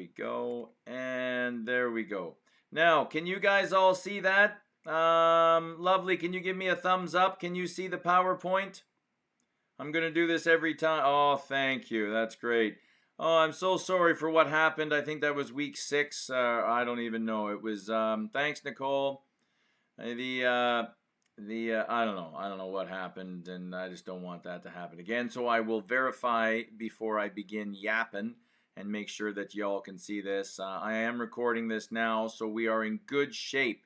we go. And there we go. Now, can you guys all see that? Lovely. Can you give me a thumbs up? Can you see the PowerPoint? I'm going to do this every time. Oh, thank you. That's great. Oh, I'm so sorry for what happened. I think that was week 6. I don't even know. It was, thanks, Nicole. I don't know. I don't know what happened, and I just don't want that to happen again. So I will verify before I begin yapping and make sure that y'all can see this. I am recording this now, so we are in good shape.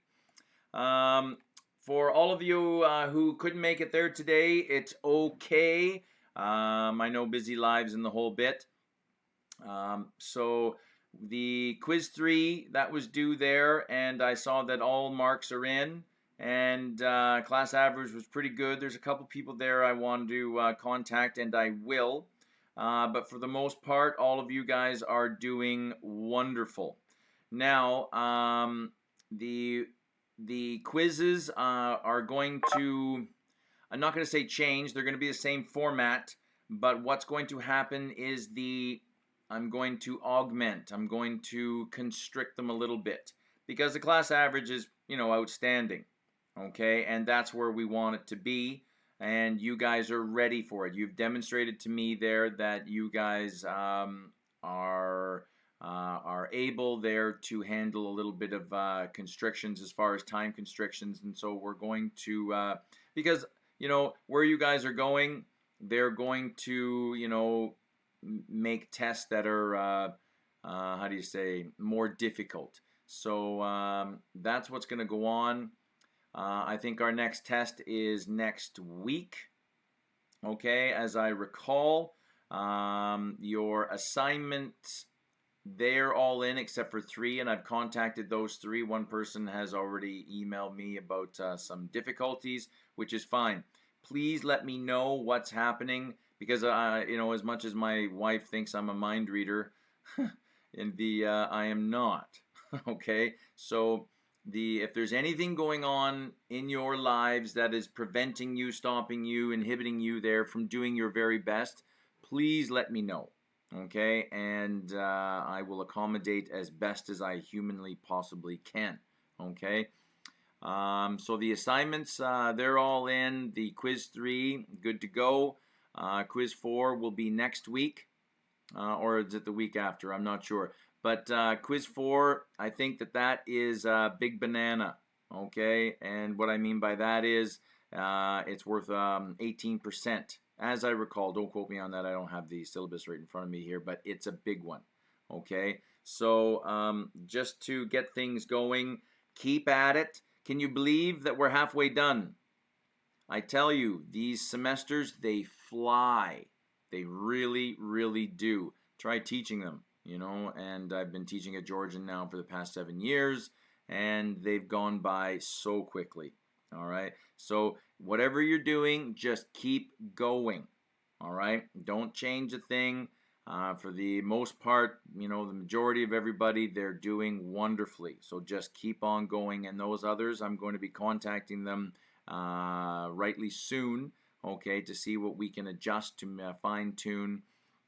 For all of you who couldn't make it there today, it's okay. I know busy lives and the whole bit. So the quiz 3 that was due there, and I saw that all marks are in, and class average was pretty good. There's a couple people there I wanted to contact, and I will. But for the most part, all of you guys are doing wonderful. Now, the quizzes are going to, I'm not going to say change, they're going to be the same format, but what's going to happen is I'm going to augment, I'm going to constrict them a little bit, because the class average is, outstanding, okay, and that's where we want it to be, and you guys are ready for it. You've demonstrated to me there that you guys are able there to handle a little bit of constrictions as far as time constrictions, and so we're going to because where you guys are going, they're going to make tests that are how do you say, more difficult. So that's what's going to go on. I think our next test is next week, okay, as I recall. Your assignments, they're all in except for 3, and I've contacted those 3. One person has already emailed me about some difficulties, which is fine. Please let me know what's happening, because as much as my wife thinks I'm a mind reader, I am not. Okay, so if there's anything going on in your lives that is preventing you, stopping you, inhibiting you there from doing your very best, please let me know. Okay, and I will accommodate as best as I humanly possibly can. Okay, so the assignments, they're all in. The quiz 3, good to go. Quiz 4 will be next week, or is it the week after? I'm not sure. But quiz 4, I think that is big banana. Okay, and what I mean by that is it's worth 18%. As I recall, don't quote me on that, I don't have the syllabus right in front of me here, but it's a big one, okay? So just to get things going, keep at it. Can you believe that we're halfway done? I tell you, these semesters, they fly. They really, really do. Try teaching them, and I've been teaching at Georgian now for the past 7 years, and they've gone by so quickly. All right, so whatever you're doing, just keep going. All right, don't change a thing. For the most part, the majority of everybody, they're doing wonderfully. So just keep on going. And those others, I'm going to be contacting them rightly soon, okay, to see what we can adjust to fine tune.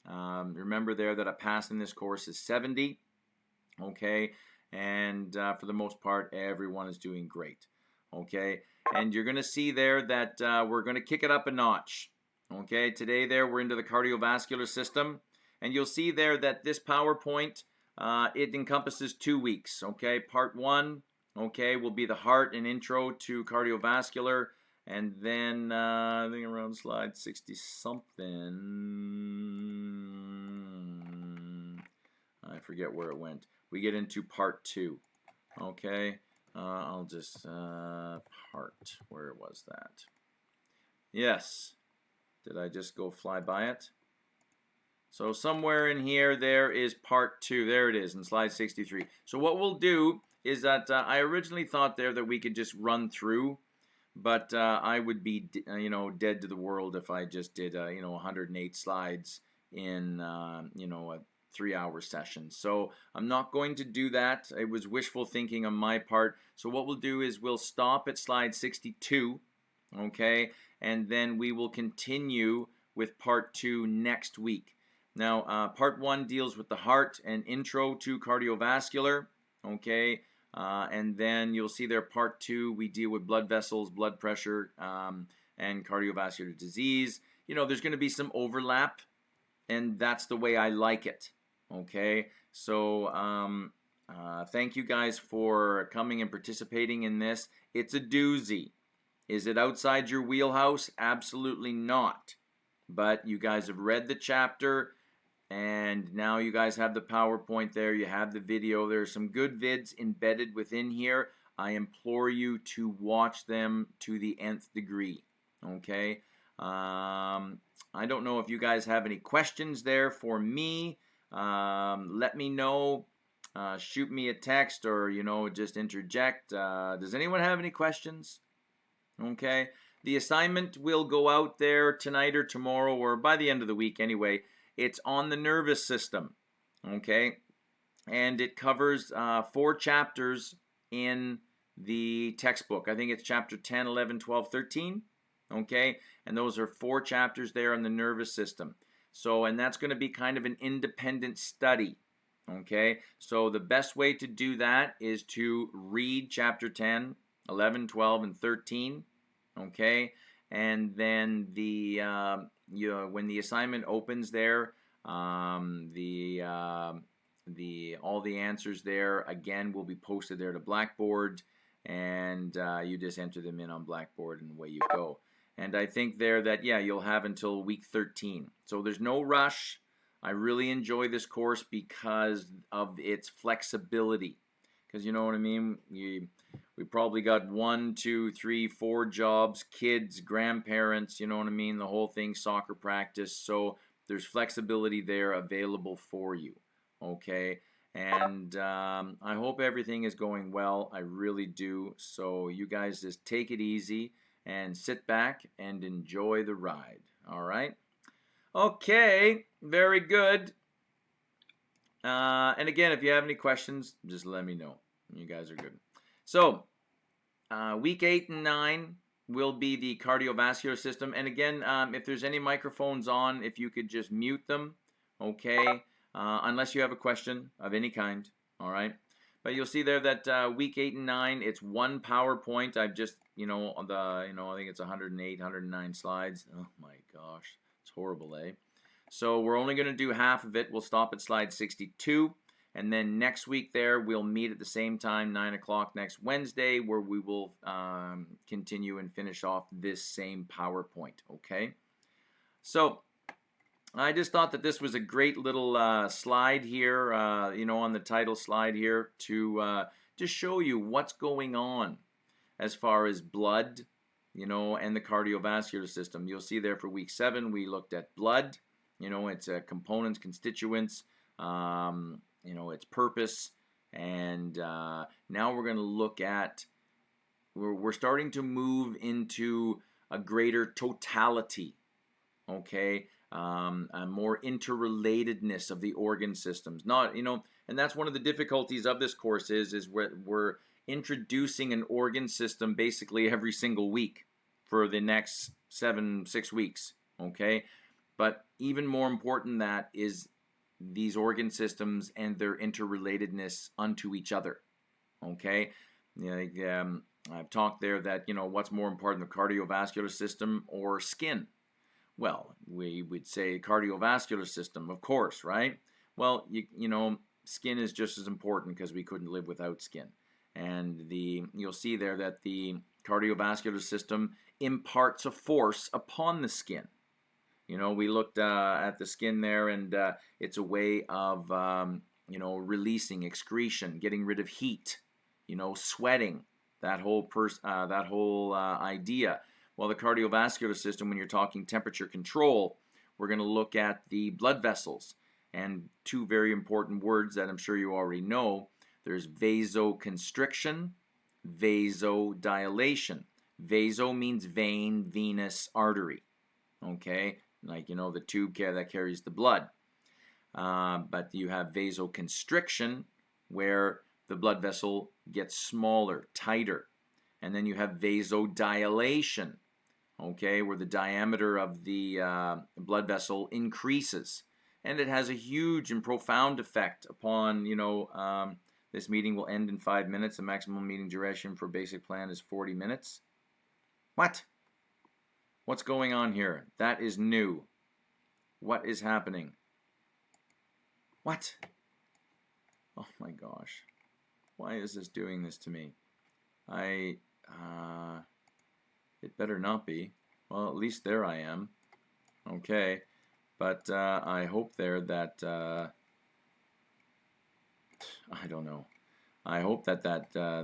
Remember there that a pass in this course is 70, okay, and for the most part, everyone is doing great. Okay, and you're going to see there that we're going to kick it up a notch. Okay, today there we're into the cardiovascular system, and you'll see there that this PowerPoint, it encompasses 2 weeks. Okay, part 1, okay, will be the heart and intro to cardiovascular, and then I think around slide 60 something, I forget where it went. We get into part 2. Okay. I'll just part, where was that? Yes, did I just go fly by it? So somewhere in here there is part 2. There it is in slide 63. So what we'll do is that I originally thought there that we could just run through, but I would be dead to the world if I just did 108 slides in a 3-hour session. So I'm not going to do that. It was wishful thinking on my part. So what we'll do is we'll stop at slide 62, okay, and then we will continue with part 2 next week. Now, part 1 deals with the heart and intro to cardiovascular, okay? And then you'll see there part 2, we deal with blood vessels, blood pressure, and cardiovascular disease. You know, there's going to be some overlap, and that's the way I like it, okay? So thank you guys for coming and participating in this. It's a doozy. Is it outside your wheelhouse? Absolutely not. But you guys have read the chapter, and now you guys have the PowerPoint there. You have the video. There are some good vids embedded within here. I implore you to watch them to the nth degree, okay? I don't know if you guys have any questions there for me. Let me know. Shoot me a text, or, you know, just interject. Does anyone have any questions? Okay. The assignment will go out there tonight or tomorrow, or by the end of the week anyway. It's on the nervous system. Okay. And it covers 4 chapters in the textbook. I think it's chapter 10, 11, 12, 13. Okay. And those are 4 chapters there on the nervous system. So, and that's going to be kind of an independent study. Okay. So the best way to do that is to read chapter 10, 11, 12, and 13. Okay, and then the when the assignment opens there, all the answers there again will be posted there to Blackboard, and you just enter them in on Blackboard, and away you go. And I think there that, yeah, you'll have until week 13. So there's no rush. I really enjoy this course because of its flexibility. Because, you know what I mean? We probably got 1, 2, 3, 4 jobs, kids, grandparents, you know what I mean? The whole thing, soccer practice. So there's flexibility there available for you, okay? And I hope everything is going well. I really do. So you guys just take it easy and sit back and enjoy the ride, all right? Okay, very good. And again, if you have any questions, just let me know. You guys are good. So, week 8 and 9 will be the cardiovascular system. And again, if there's any microphones on, if you could just mute them, okay? Unless you have a question of any kind, all right? But you'll see there that week 8 and 9, it's one PowerPoint. I've just, I think it's 108, 109 slides. Oh my gosh, it's horrible, eh? So we're only going to do half of it. We'll stop at slide 62. And then next week there, we'll meet at the same time, 9 o'clock next Wednesday, where we will continue and finish off this same PowerPoint, okay? So I just thought that this was a great little slide here, on the title slide here to show you what's going on as far as blood, and the cardiovascular system. You'll see there for week 7, we looked at blood, its components, constituents, its purpose, and now we're going to look at, we're starting to move into a greater totality, okay, a more interrelatedness of the organ systems. Not, and that's one of the difficulties of this course is we're introducing an organ system basically every single week for the next 6 weeks, okay? But even more important than that is these organ systems and their interrelatedness unto each other, okay? I've talked there that, what's more important, the cardiovascular system or skin? Well, we would say cardiovascular system, of course, right? Well, skin is just as important because we couldn't live without skin. And you'll see there that the cardiovascular system imparts a force upon the skin. We looked at the skin there, and it's a way of, releasing excretion, getting rid of heat, sweating, that whole idea. Well, the cardiovascular system, when you're talking temperature control, we're going to look at the blood vessels. And 2 very important words that I'm sure you already know. There's vasoconstriction, vasodilation. Vaso means vein, venous, artery. Okay? Like, the tube that carries the blood. But you have vasoconstriction, where the blood vessel gets smaller, tighter. And then you have vasodilation, okay, where the diameter of the blood vessel increases. and it has a huge and profound effect upon, this meeting will end in 5 minutes. The maximum meeting duration for basic plan is 40 minutes. What? What's going on here? That is new. What is happening? What? Oh my gosh. Why is this doing this to me? It better not be. Well, at least there I am. Okay. But I hope there that, I don't know. I hope that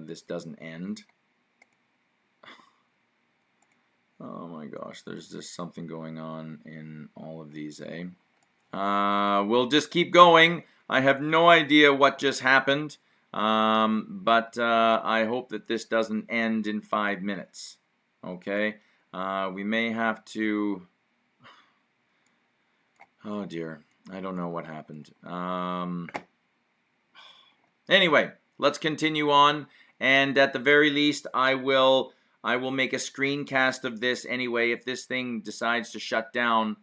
this doesn't end. Oh my gosh, there's just something going on in all of these, eh? We'll just keep going. I have no idea what just happened, but I hope that this doesn't end in 5 minutes. Okay? We may have to... Oh dear, I don't know what happened. Anyway, let's continue on, and at the very least, I will make a screencast of this anyway. If this thing decides to shut down,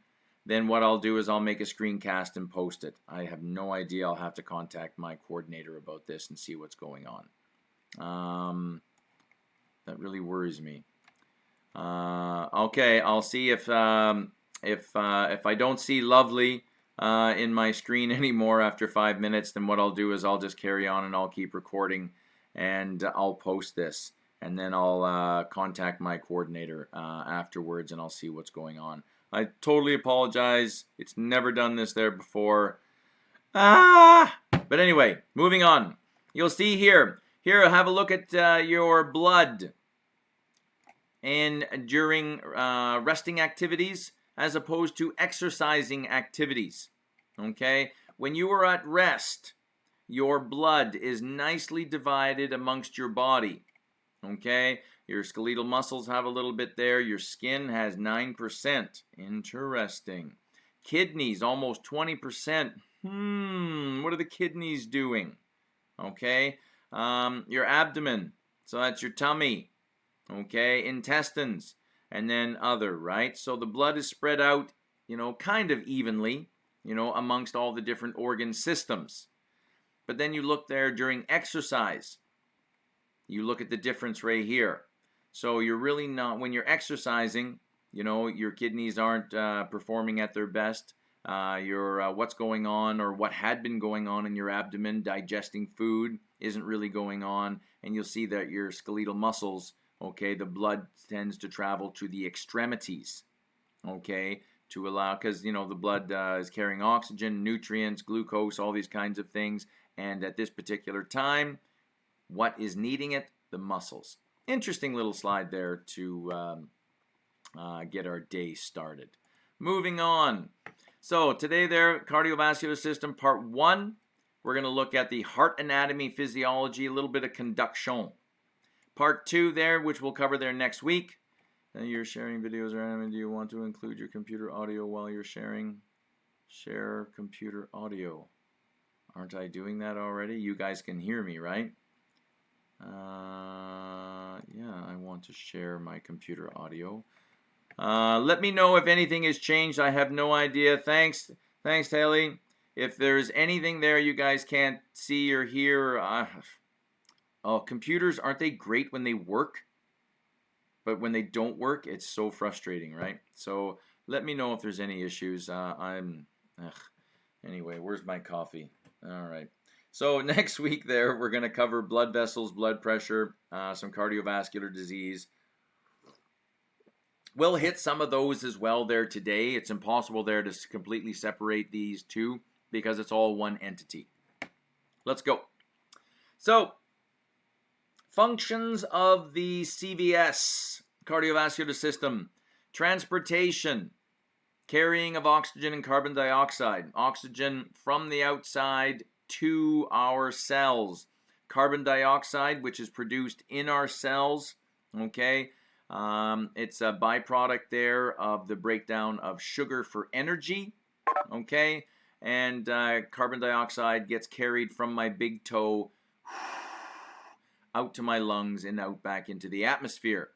then what I'll do is I'll make a screencast and post it. I have no idea. I'll have to contact my coordinator about this and see what's going on. That really worries me. Okay, I'll see if I don't see Lovely in my screen anymore after 5 minutes, then what I'll do is I'll just carry on and I'll keep recording, and I'll post this. And then I'll contact my coordinator afterwards, and I'll see what's going on. I totally apologize. It's never done this there before. But anyway, moving on. You'll see here. Here, have a look at your blood and during resting activities as opposed to exercising activities. Okay? When you are at rest, your blood is nicely divided amongst your body. Okay, your skeletal muscles have a little bit there. Your skin has 9%. Interesting. Kidneys, almost 20%. What are the kidneys doing? Okay, your abdomen, so that's your tummy. Okay, intestines, and then other, right? So the blood is spread out, kind of evenly, amongst all the different organ systems. But then you look there during exercise. You look at the difference right here. So you're really not, when you're exercising, your kidneys aren't performing at their best. What's going on or what had been going on in your abdomen, digesting food, isn't really going on. And you'll see that your skeletal muscles, okay, the blood tends to travel to the extremities, okay, to allow, because, the blood is carrying oxygen, nutrients, glucose, all these kinds of things. And at this particular time, what is needing it? The muscles. Interesting little slide there to get our day started. Moving on. So today there, cardiovascular system part 1. We're going to look at the heart anatomy, physiology, a little bit of conduction. Part 2 there, which we'll cover there next week. You're sharing videos or do you want to include your computer audio while you're sharing? Share computer audio. Aren't I doing that already? You guys can hear me, right? Yeah, I want to share my computer audio. Let me know if anything has changed. I have no idea. Thanks, Haley. If there's anything there you guys can't see or hear, computers, aren't they great when they work? But when they don't work, it's so frustrating, right? So let me know if there's any issues. Anyway, where's my coffee? All right. So next week there, we're going to cover blood vessels, blood pressure, some cardiovascular disease. We'll hit some of those as well there today. It's impossible there to completely separate these two because it's all one entity. Let's go. So, functions of the CVS, cardiovascular system: transportation, carrying of oxygen and carbon dioxide, oxygen from the outside to our cells, carbon dioxide, which is produced in our cells, okay? It's a byproduct there of the breakdown of sugar for energy, okay? And carbon dioxide gets carried from my big toe out to my lungs and out back into the atmosphere.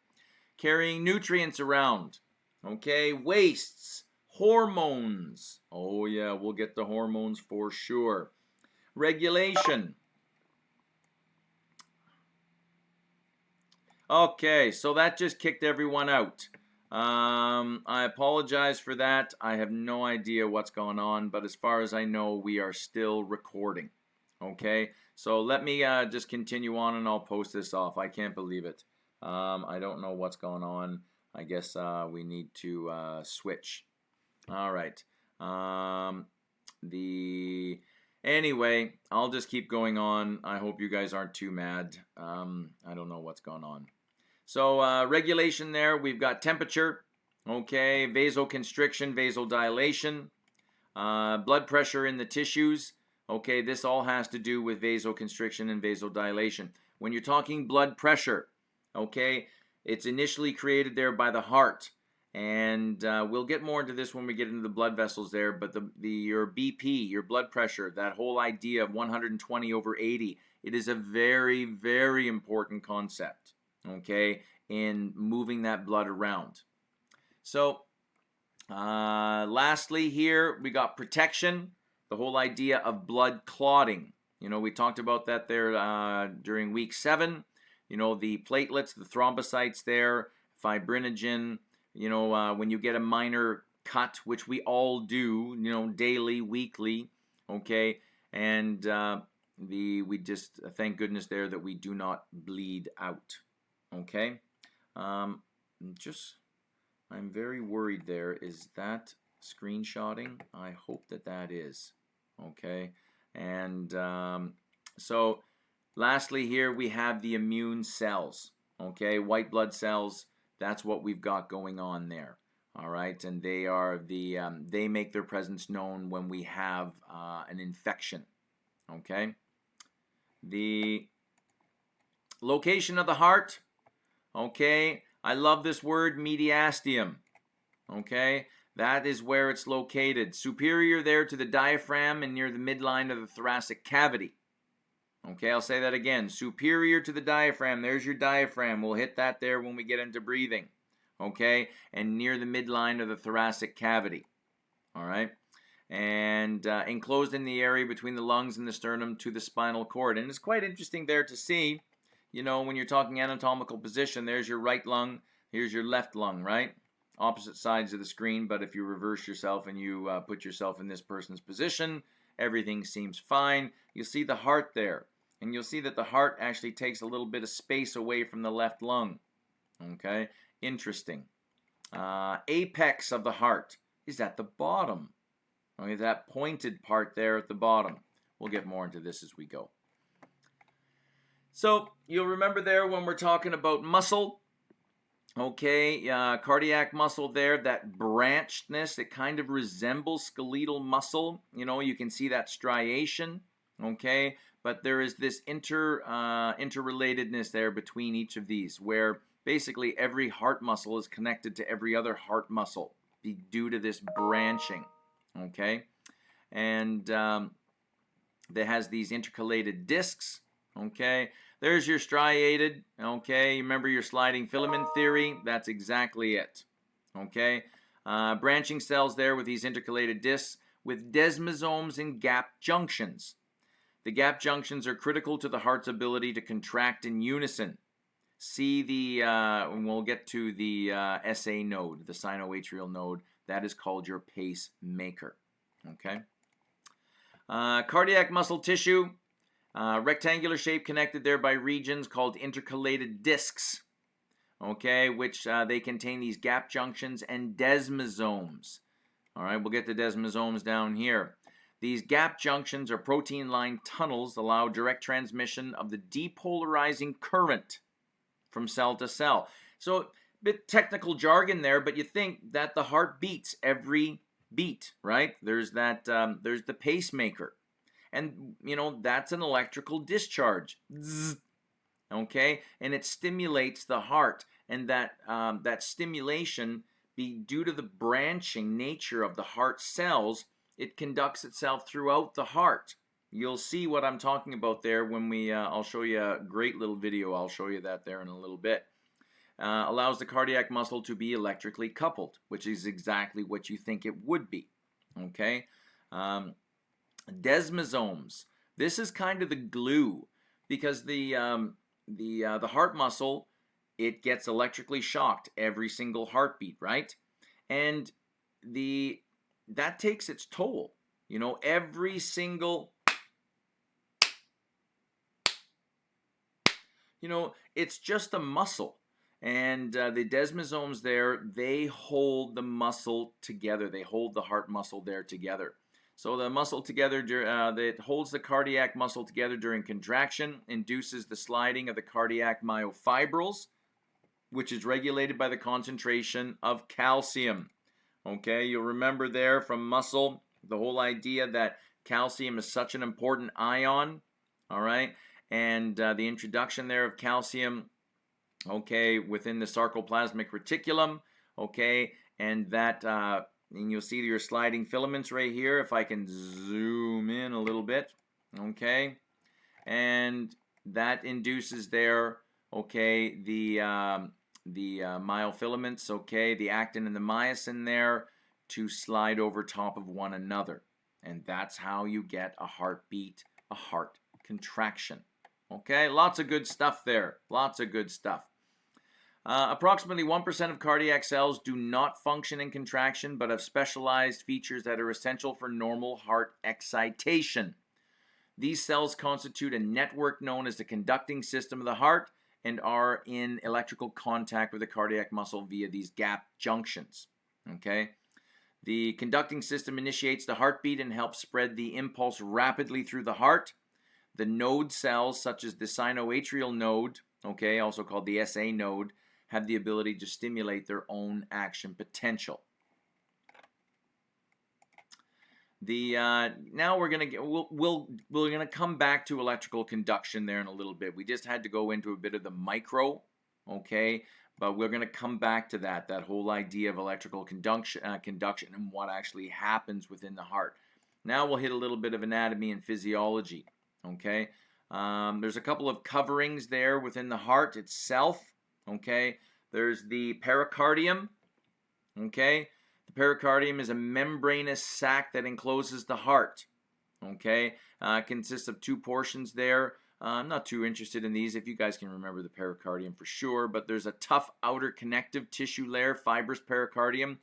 Carrying nutrients around, okay? Wastes, Hormones. Oh yeah, we'll get the hormones for sure. Regulation. Okay, so that just kicked everyone out. I apologize for that. I have no idea what's going on, but as far as I know, we are still recording. Okay, so let me just continue on and I'll post this off. I can't believe it. I don't know what's going on. I guess we need to switch. All right. Anyway, I'll just keep going on. I hope you guys aren't too mad. I don't know what's going on. So regulation there, we've got temperature, okay, vasoconstriction, vasodilation, blood pressure in the tissues. Okay, this all has to do with vasoconstriction and vasodilation. When you're talking blood pressure, okay, it's initially created there by the heart. And we'll get more into this when we get into the blood vessels there. But your BP, your blood pressure, that whole idea of 120/80, it is a very, very important concept, okay, in moving that blood around. So lastly here, we got protection, the whole idea of blood clotting. You know, we talked about that there during week 7. You know, the platelets, the thrombocytes there, fibrinogen. You know, when you get a minor cut, which we all do, you know, daily, weekly, okay, and we just thank goodness there that we do not bleed out, okay. I'm very worried there. Is that screenshotting? I hope that is, okay. And so lastly here we have the immune cells, okay, white blood cells. That's what we've got going on there, all right, and they are they make their presence known when we have an infection, okay. The location of the heart, okay, I love this word, mediastinum, okay, that is where it's located, superior there to the diaphragm and near the midline of the thoracic cavity. Okay, I'll say that again. Superior to the diaphragm. There's your diaphragm. We'll hit that there when we get into breathing. Okay, and near the midline of the thoracic cavity. All right, and enclosed in the area between the lungs and the sternum to the spinal cord. And it's quite interesting there to see, you know, when you're talking anatomical position, there's your right lung, here's your left lung, right? Opposite sides of the screen, but if you reverse yourself and you put yourself in this person's position, everything seems fine. You'll see the heart there. And you'll see that the heart actually takes a little bit of space away from the left lung. Okay, interesting. Apex of the heart is at the bottom. Okay, that pointed part there at the bottom. We'll get more into this as we go. So you'll remember there when we're talking about muscle. Okay, cardiac muscle there, that branchedness, it kind of resembles skeletal muscle. You know, you can see that striation. Okay, but there is this interrelatedness there between each of these, where basically every heart muscle is connected to every other heart muscle due to this branching, okay? And that has these intercalated discs, okay? There's your striated, okay? Remember your sliding filament theory? That's exactly it, okay? Branching cells there with these intercalated discs with desmosomes and gap junctions. The gap junctions are critical to the heart's ability to contract in unison. See and we'll get to the SA node, the sinoatrial node. That is called your pacemaker. Okay. Cardiac muscle tissue, rectangular shape connected there by regions called intercalated discs. Okay, which they contain these gap junctions and desmosomes. All right, we'll get the desmosomes down here. These gap junctions or protein-lined tunnels allow direct transmission of the depolarizing current from cell to cell. So, a bit technical jargon there, but you think that the heart beats every beat, right? There's there's the pacemaker. And, you know, that's an electrical discharge. Zzz, okay? And it stimulates the heart. And that stimulation, due to the branching nature of the heart cells, it conducts itself throughout the heart. You'll see what I'm talking about there when I'll show you a great little video. I'll show you that there in a little bit. allows the cardiac muscle to be electrically coupled, which is exactly what you think it would be. Okay, desmosomes. This is kind of the glue, because the heart muscle, it gets electrically shocked every single heartbeat, right? And that takes its toll. You know, every single, it's just a muscle. And the desmosomes there, they hold the muscle together. They hold the heart muscle there together. So the muscle together, that holds the cardiac muscle together during contraction, induces the sliding of the cardiac myofibrils, which is regulated by the concentration of calcium. Okay, you'll remember there from muscle, the whole idea that calcium is such an important ion. All right, and the introduction there of calcium, okay, within the sarcoplasmic reticulum, okay, and that, and you'll see your sliding filaments right here, if I can zoom in a little bit, okay, and that induces there, okay, the myofilaments, okay, the actin and the myosin there to slide over top of one another, and that's how you get a heartbeat, a heart contraction. Okay, lots of good stuff there. Lots of good stuff. Approximately 1% of cardiac cells do not function in contraction, but have specialized features that are essential for normal heart excitation. These cells constitute a network known as the conducting system of the heart and are in electrical contact with the cardiac muscle via these gap junctions. Okay? The conducting system initiates the heartbeat and helps spread the impulse rapidly through the heart. The node cells, such as the sinoatrial node, okay, also called the SA node, have the ability to stimulate their own action potential. Now we're gonna come back to electrical conduction there in a little bit. We just had to go into a bit of the micro, okay, but we're gonna come back to that whole idea of electrical conduction and what actually happens within the heart. Now we'll hit a little bit of anatomy and physiology. Okay, there's a couple of coverings there within the heart itself. Okay, there's the pericardium. Okay, the pericardium is a membranous sac that encloses the heart. Okay, consists of two portions there. I'm not too interested in these, if you guys can remember the pericardium for sure, but there's a tough outer connective tissue layer, fibrous pericardium,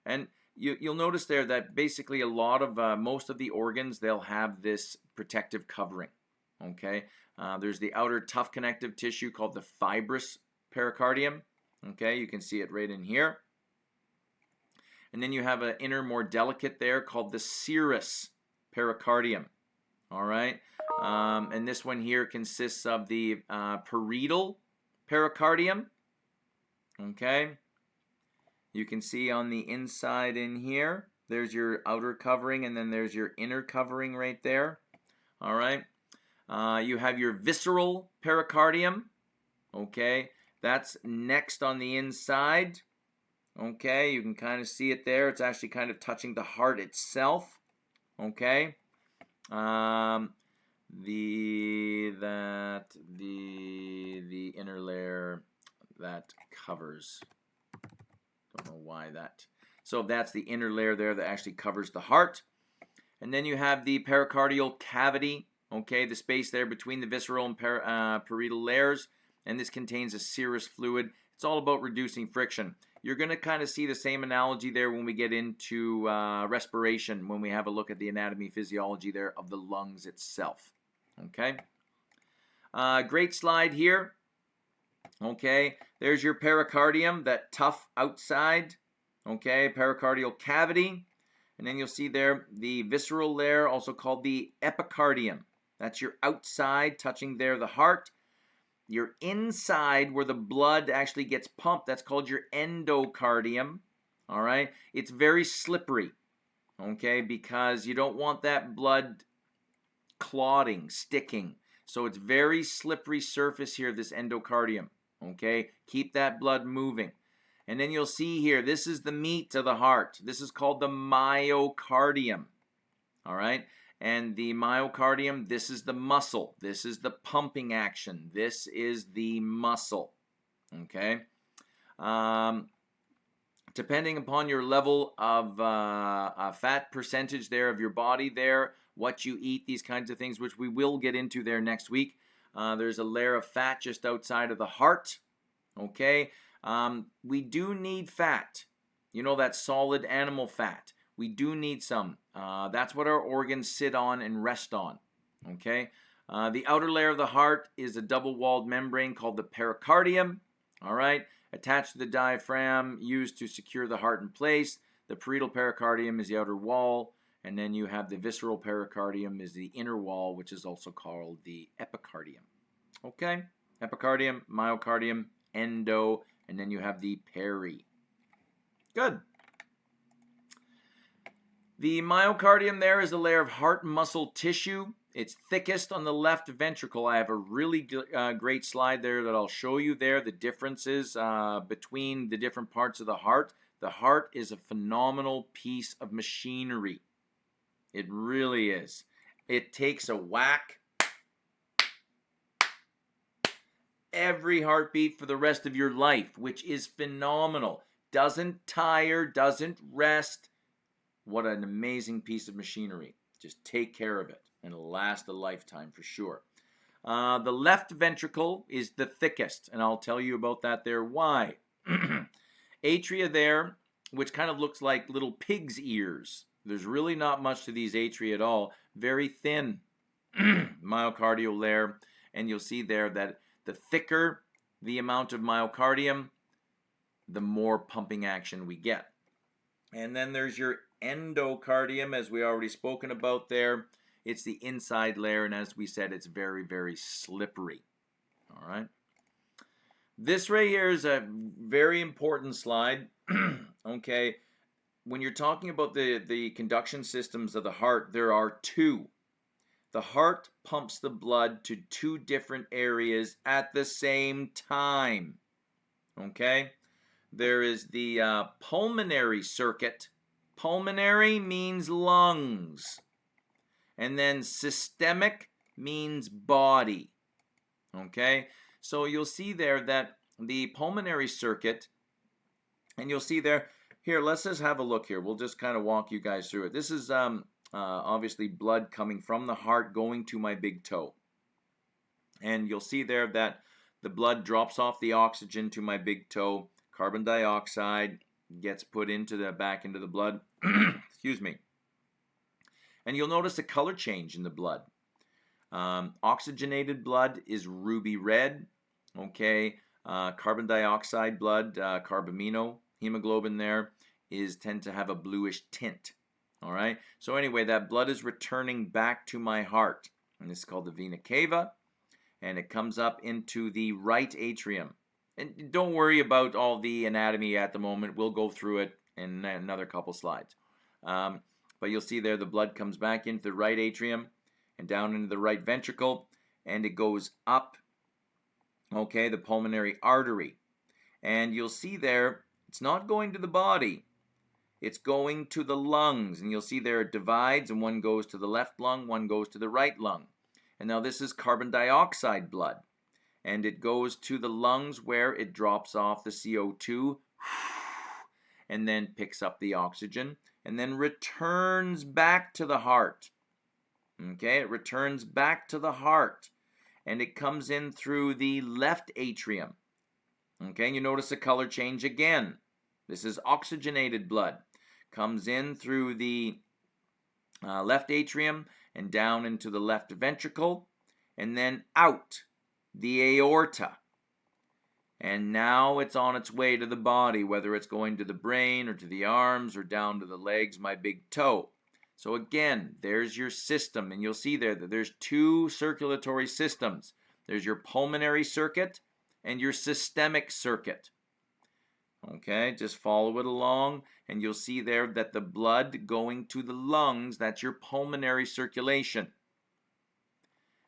and you'll notice there that basically a lot of most of the organs, they'll have this protective covering. Okay, there's the outer tough connective tissue called the fibrous pericardium. Okay, you can see it right in here. And then you have an inner, more delicate there called the serous pericardium. All right, and this one here consists of the parietal pericardium. Okay. You can see on the inside in here, there's your outer covering, and then there's your inner covering right there. All right. You have your visceral pericardium. Okay. That's next on the inside. Okay. You can kind of see it there. It's actually kind of touching the heart itself. Okay. The inner layer that covers. Don't know why that. So that's the inner layer there that actually covers the heart. And then you have the pericardial cavity, okay, the space there between the visceral and parietal layers. And this contains a serous fluid. It's all about reducing friction. You're going to kind of see the same analogy there when we get into respiration, when we have a look at the anatomy physiology there of the lungs itself. Okay. Great slide here. Okay, there's your pericardium, that tough outside, okay, pericardial cavity. And then you'll see there the visceral layer, also called the epicardium. That's your outside, touching there the heart. Your inside, where the blood actually gets pumped, that's called your endocardium. All right, it's very slippery, okay, because you don't want that blood clotting, sticking. So it's very slippery surface here, this endocardium. Okay, keep that blood moving. And then you'll see here, this is the meat of the heart. This is called the myocardium. All right, and the myocardium, this is the muscle. This is the pumping action. This is the muscle. Okay, Depending upon your level of fat percentage there of your body there, what you eat, these kinds of things, which we will get into there next week. There's a layer of fat just outside of the heart. Okay, we do need fat. You know, that solid animal fat. We do need some. That's what our organs sit on and rest on. Okay, the outer layer of the heart is a double-walled membrane called the pericardium. All right, attached to the diaphragm, used to secure the heart in place. The parietal pericardium is the outer wall, and then you have the visceral pericardium is the inner wall, which is also called the epicardium. Okay, epicardium, myocardium, endo, and then you have the peri. Good. The myocardium there is a layer of heart muscle tissue. It's thickest on the left ventricle. I have a really great slide there that I'll show you there, the differences between the different parts of the heart. The heart is a phenomenal piece of machinery. It really is. It takes a whack every heartbeat for the rest of your life, which is phenomenal. Doesn't tire, doesn't rest. What an amazing piece of machinery. Just take care of it, and it'll last a lifetime for sure. The left ventricle is the thickest, and I'll tell you about that there. Why? Atria there, which kind of looks like little pig's ears. There's really not much to these atria at all. Very thin myocardial layer, and you'll see there that the thicker the amount of myocardium, the more pumping action we get. And then there's your endocardium, as we already spoken about there. It's the inside layer, and as we said, it's very, very slippery. All right. This right here is a very important slide. Okay. When you're talking about the conduction systems of the heart, there are two. The heart pumps the blood to two different areas at the same time. Okay? There is the pulmonary circuit. Pulmonary means lungs. And then systemic means body. Okay? So you'll see there that the pulmonary circuit, and you'll see there, here, let's just have a look here. We'll just kind of walk you guys through it. This is obviously blood coming from the heart going to my big toe. And you'll see there that the blood drops off the oxygen to my big toe. Carbon dioxide gets put back into the blood. Excuse me. And you'll notice a color change in the blood. Oxygenated blood is ruby red. Okay. Carbon dioxide blood, carbamino, hemoglobin there, tend to have a bluish tint. All right. So anyway, that blood is returning back to my heart, and this is called the vena cava, and it comes up into the right atrium. And don't worry about all the anatomy at the moment. We'll go through it in another couple slides. But you'll see there the blood comes back into the right atrium and down into the right ventricle, and it goes up, okay, the pulmonary artery. And you'll see there, it's not going to the body. It's going to the lungs. And you'll see there it divides, and one goes to the left lung, one goes to the right lung. And now this is carbon dioxide blood. And it goes to the lungs where it drops off the CO2 and then picks up the oxygen and then returns back to the heart. Okay, it returns back to the heart. And it comes in through the left atrium. Okay, and you notice the color change again. This is oxygenated blood. Comes in through the left atrium and down into the left ventricle and then out the aorta. And now it's on its way to the body, whether it's going to the brain or to the arms or down to the legs, my big toe. So again, there's your system, and you'll see there that there's two circulatory systems. There's your pulmonary circuit and your systemic circuit. Okay, just follow it along, and you'll see there that the blood going to the lungs, that's your pulmonary circulation.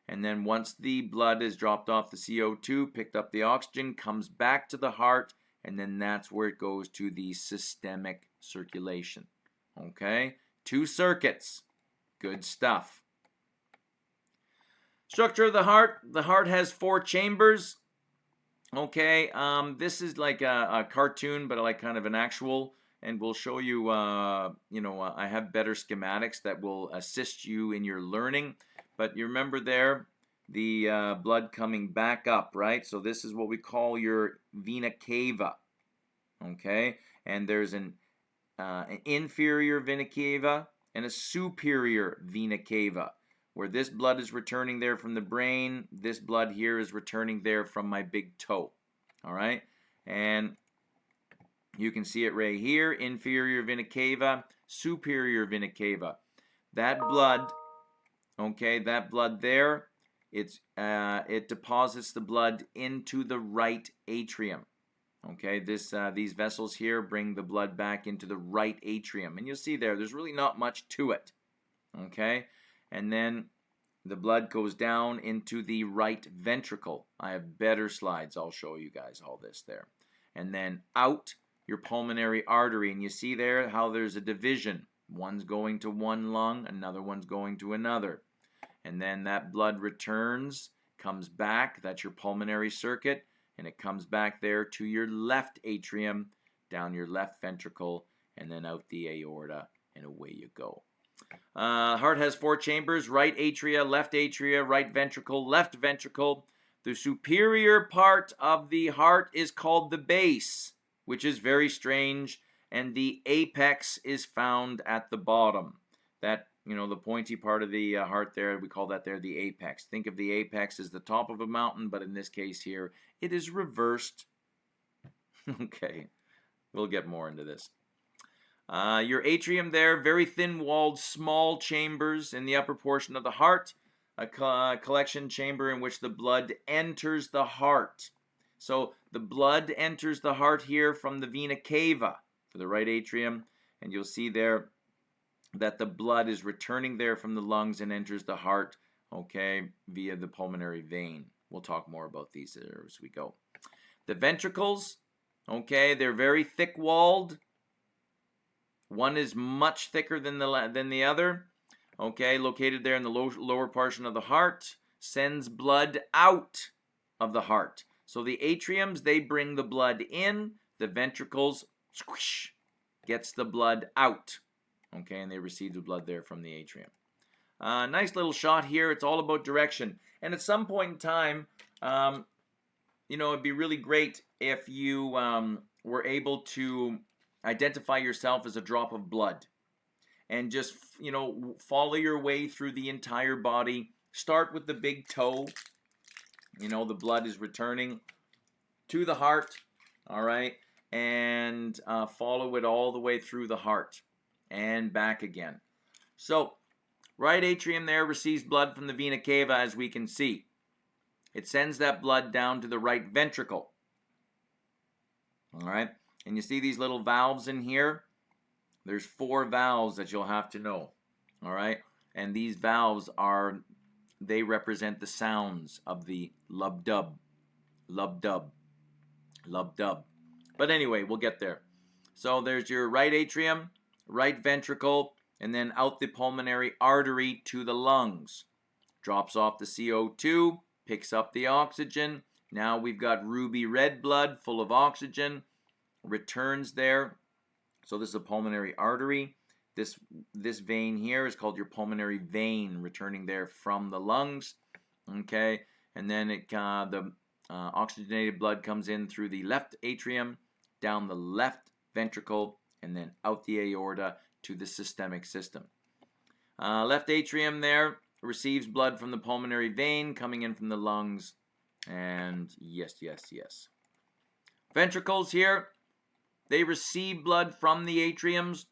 And then once the blood is dropped off the CO2, picked up the oxygen, comes back to the heart, and then that's where it goes to the systemic circulation. Okay, two circuits. Good stuff. Structure of the heart. The heart has 4 chambers. Okay, this is like a cartoon, but like kind of an actual, and we'll show you, I have better schematics that will assist you in your learning. But you remember there, the blood coming back up, right? So this is what we call your vena cava, okay? And there's an inferior vena cava and a superior vena cava, where this blood is returning there from the brain, this blood here is returning there from my big toe. All right, and you can see it right here, inferior vena cava, superior vena cava. That blood, okay, that blood there, it deposits the blood into the right atrium. Okay, these vessels here bring the blood back into the right atrium, and you'll see there's really not much to it. Okay, and then the blood goes down into the right ventricle. I have better slides. I'll show you guys all this there. And then out your pulmonary artery. And you see there how there's a division. One's going to one lung, another one's going to another. And then that blood returns, comes back. That's your pulmonary circuit. And it comes back there to your left atrium, down your left ventricle, and then out the aorta, and away you go. Heart has 4 chambers: right atria, right ventricle, left ventricle. The superior part of the heart is called the base, which is very strange, and the apex is found at the bottom. That, the pointy part of the heart there, we call that there the apex. Think of the apex as the top of a mountain, but in this case here, it is reversed. Okay, we'll get more into this. Your atrium there, very thin-walled, small chambers in the upper portion of the heart, a collection chamber in which the blood enters the heart. So the blood enters the heart here from the vena cava for the right atrium, and you'll see there that the blood is returning there from the lungs and enters the heart, okay, via the pulmonary vein. We'll talk more about these as we go. The ventricles, okay, they're very thick-walled. One is much thicker than the other, okay, located there in the lower portion of the heart, sends blood out of the heart. So the atriums, they bring the blood in, the ventricles, squish, gets the blood out, okay, and they receive the blood there from the atrium. Nice little shot here. It's all about direction. And at some point in time, it'd be really great if you were able to identify yourself as a drop of blood and just, follow your way through the entire body. Start with the big toe. The blood is returning to the heart, all right, and follow it all the way through the heart and back again. So, right atrium there receives blood from the vena cava, as we can see. It sends that blood down to the right ventricle, all right. And you see these little valves in here? There's 4 valves that you'll have to know, all right? And these valves they represent the sounds of the lub-dub, lub-dub, lub-dub. But anyway, we'll get there. So there's your right atrium, right ventricle, and then out the pulmonary artery to the lungs. Drops off the CO2, picks up the oxygen. Now we've got ruby red blood full of oxygen. Returns there. So this is a pulmonary artery. This vein here is called your pulmonary vein, returning there from the lungs. Okay, and then the oxygenated blood comes in through the left atrium, down the left ventricle, and then out the aorta to the systemic system. Left atrium there receives blood from the pulmonary vein coming in from the lungs, and yes. Ventricles here, they receive blood from the atriums.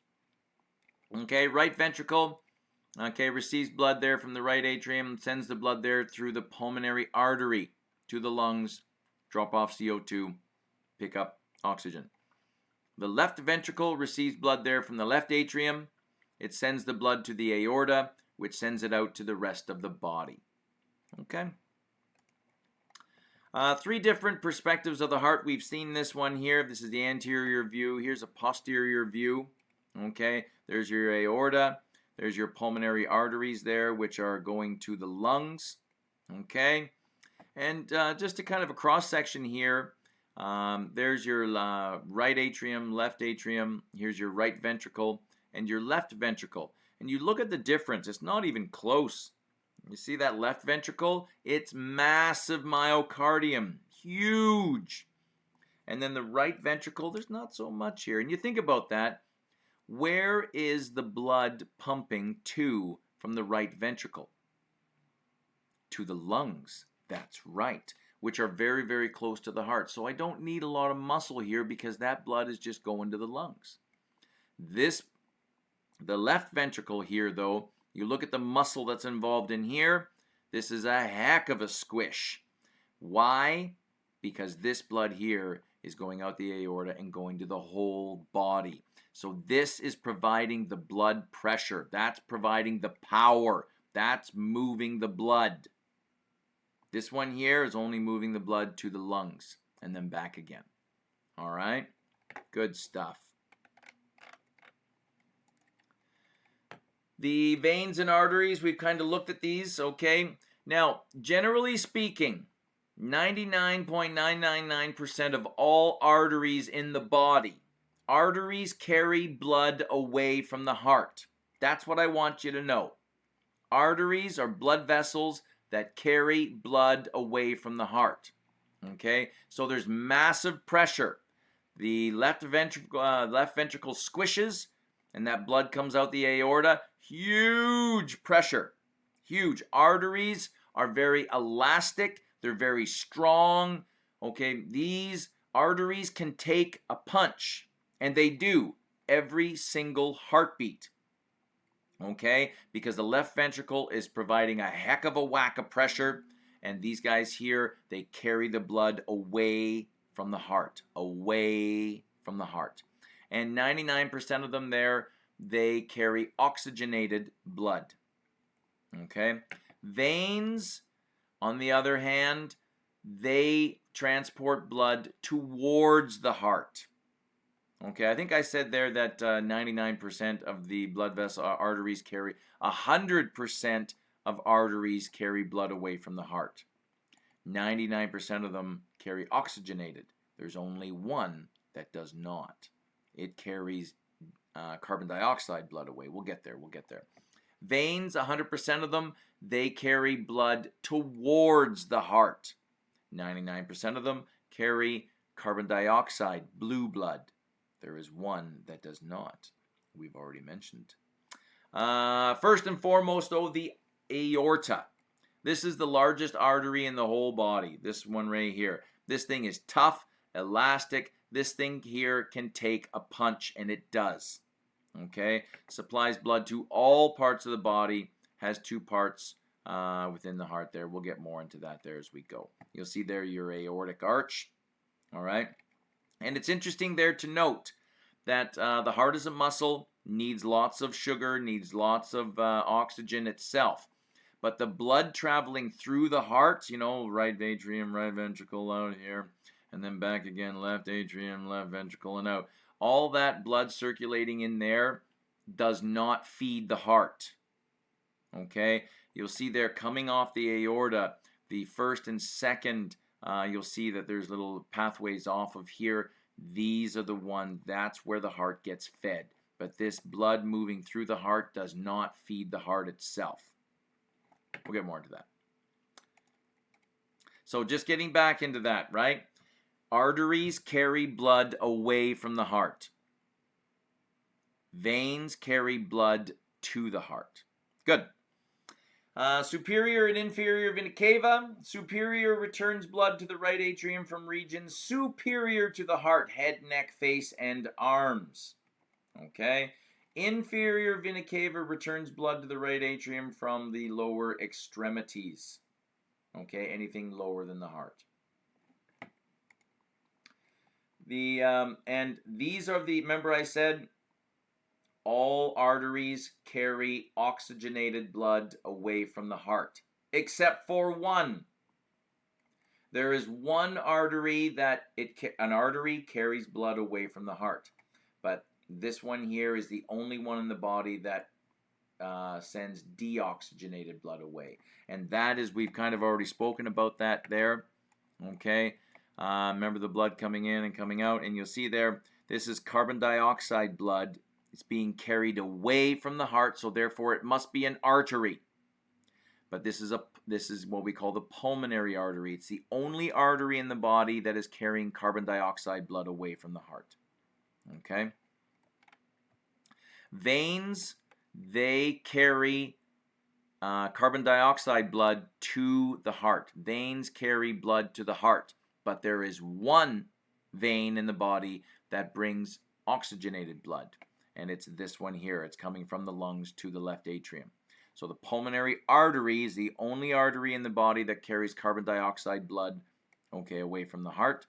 Okay, right ventricle, okay, receives blood there from the right atrium, sends the blood there through the pulmonary artery to the lungs, drop off CO2, pick up oxygen. The left ventricle receives blood there from the left atrium. It sends the blood to the aorta, which sends it out to the rest of the body. Okay. 3 different perspectives of the heart. We've seen this one here. This is the anterior view. Here's a posterior view. Okay, there's your aorta. There's your pulmonary arteries there, which are going to the lungs. Okay, And just a kind of a cross section here. There's your right atrium, left atrium. Here's your right ventricle and your left ventricle. And you look at the difference. It's not even close. You see that left ventricle? It's massive myocardium. Huge. And then the right ventricle, there's not so much here. And you think about that. Where is the blood pumping to from the right ventricle? To the lungs. That's right. Which are very, very close to the heart. So I don't need a lot of muscle here because that blood is just going to the lungs. The left ventricle here, though, you look at the muscle that's involved in here, this is a heck of a squish. Why? Because this blood here is going out the aorta and going to the whole body. So this is providing the blood pressure. That's providing the power. That's moving the blood. This one here is only moving the blood to the lungs and then back again. All right? Good stuff. The veins and arteries, we've kind of looked at these, okay? Now, generally speaking, 99.999% of all arteries in the body, arteries carry blood away from the heart. That's what I want you to know. Arteries are blood vessels that carry blood away from the heart. Okay? So there's massive pressure. The left ventricle squishes, and that blood comes out the aorta. Huge pressure. Huge. Arteries are very elastic. They're very strong. Okay? These arteries can take a punch, and they do every single heartbeat. Okay? Because the left ventricle is providing a heck of a whack of pressure, and these guys here, they carry the blood away from the heart. Away from the heart. And 99% of them there, they carry oxygenated blood. Okay? Veins, on the other hand, they transport blood towards the heart. Okay, I think I said there that 99% of the blood vessel arteries carry, 100% of arteries carry blood away from the heart. 99% of them carry oxygenated. There's only one that does not. It carries carbon dioxide blood away. We'll get there. Veins, 100% of them, they carry blood towards the heart. 99% of them carry carbon dioxide, blue blood. There is one that does not. We've already mentioned. First and foremost, though, the aorta. This is the largest artery in the whole body. This one right here. This thing is tough, elastic. This thing here can take a punch, and it does. Okay? Supplies blood to all parts of the body. Has two parts within the heart there. We'll get more into that there as we go. You'll see there your aortic arch. All right? And it's interesting there to note that the heart is a muscle, needs lots of sugar, needs lots of oxygen itself. But the blood traveling through the heart, you know, right atrium, right ventricle out here, and then back again, left atrium, left ventricle, and out. All that blood circulating in there does not feed the heart. Okay? You'll see there coming off the aorta, the first and second, you'll see that there's little pathways off of here. These are the ones, that's where the heart gets fed. But this blood moving through the heart does not feed the heart itself. We'll get more into that. So just getting back into that, right? Arteries carry blood away from the heart. Veins carry blood to the heart. Good. Superior and inferior vena cava. Superior returns blood to the right atrium from regions superior to the heart, head, neck, face, and arms. Okay? Inferior vena cava returns blood to the right atrium from the lower extremities. Okay? Anything lower than the heart. And these are the, remember I said, all arteries carry oxygenated blood away from the heart, except for one. There is one artery that an artery carries blood away from the heart, but this one here is the only one in the body that sends deoxygenated blood away. And that is, we've kind of already spoken about that there. Okay, remember the blood coming in and coming out, and you'll see there, this is carbon dioxide blood. It's being carried away from the heart, so therefore it must be an artery. But this is what we call the pulmonary artery. It's the only artery in the body that is carrying carbon dioxide blood away from the heart. Okay. Veins, they carry carbon dioxide blood to the heart. Veins carry blood to the heart, but there is one vein in the body that brings oxygenated blood, and it's this one here. It's coming from the lungs to the left atrium. So the pulmonary artery is the only artery in the body that carries carbon dioxide blood, okay, away from the heart,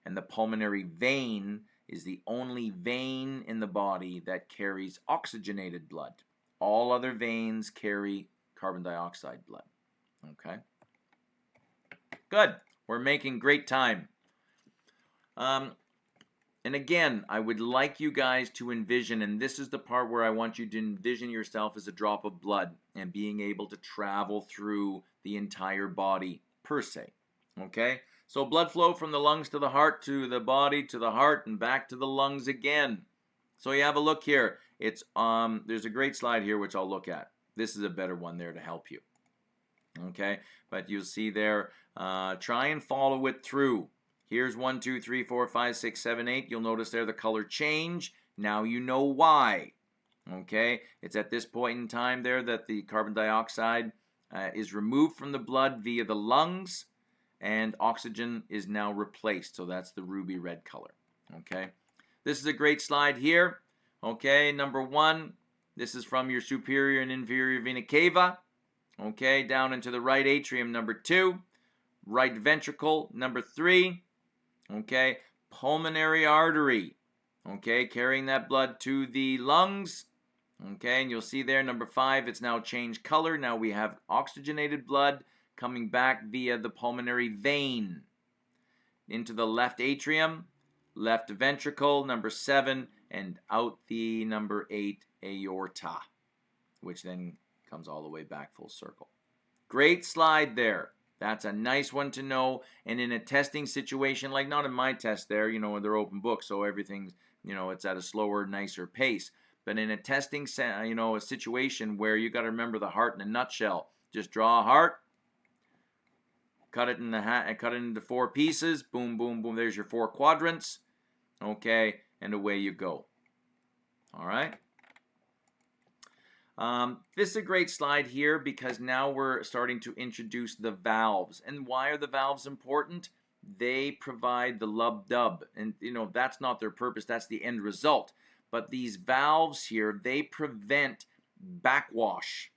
and the pulmonary vein is the only vein in the body that carries oxygenated blood. All other veins carry carbon dioxide blood. Okay. Good. We're making great time. And again, I would like you guys to envision, and this is the part where I want you to envision yourself as a drop of blood and being able to travel through the entire body per se. Okay? So blood flow from the lungs to the heart, to the body, to the heart, and back to the lungs again. So you have a look here. It's there's a great slide here which I'll look at. This is a better one there to help you. Okay? But you'll see there, try and follow it through. Here's 1, 2, 3, 4, 5, 6, 7, 8. You'll notice there the color change. Now you know why. Okay? It's at this point in time there that the carbon dioxide is removed from the blood via the lungs, and oxygen is now replaced. So that's the ruby red color. Okay? This is a great slide here. Okay, number 1, this is from your superior and inferior vena cava. Okay, down into the right atrium, number 2. Right ventricle, number 3. Okay, pulmonary artery, okay, carrying that blood to the lungs, okay, and you'll see there, number 5, it's now changed color. Now we have oxygenated blood coming back via the pulmonary vein into the left atrium, left ventricle, number 7, and out the number 8 aorta, which then comes all the way back full circle. Great slide there. That's a nice one to know. And in a testing situation, like not in my test there, you know, they're open books, so everything's, you know, it's at a slower, nicer pace. But in a testing, you know, a situation where you got to remember the heart in a nutshell. Just draw a heart, cut it into 4 pieces. Boom, boom, boom. There's your 4 quadrants. Okay, and away you go. All right. This is a great slide here because now we're starting to introduce the valves. And why are the valves important? They provide the lub-dub. And, you know, that's not their purpose. That's the end result. But these valves here, they prevent backwash.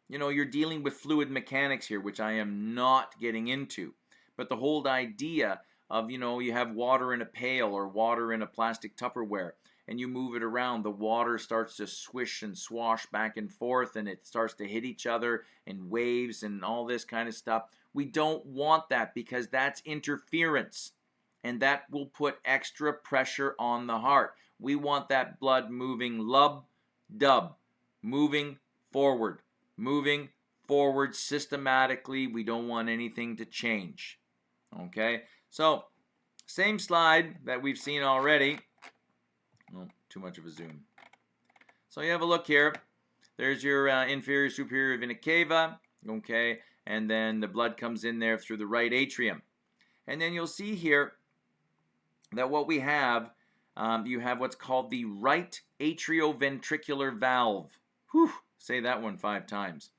You know, you're dealing with fluid mechanics here, which I am not getting into. But the whole idea of, you know, you have water in a pail or water in a plastic Tupperware, and you move it around, the water starts to swish and swash back and forth, and it starts to hit each other in waves and all this kind of stuff. We don't want that because that's interference, and that will put extra pressure on the heart. We want that blood moving lub-dub, moving forward systematically. We don't want anything to change. Okay, so same slide that we've seen already. Oh, too much of a zoom. So you have a look here. There's your inferior superior vena cava. Okay, and then the blood comes in there through the right atrium. And then you'll see here that what we have, you have what's called the right atrioventricular valve. Whew, say that one 5 times.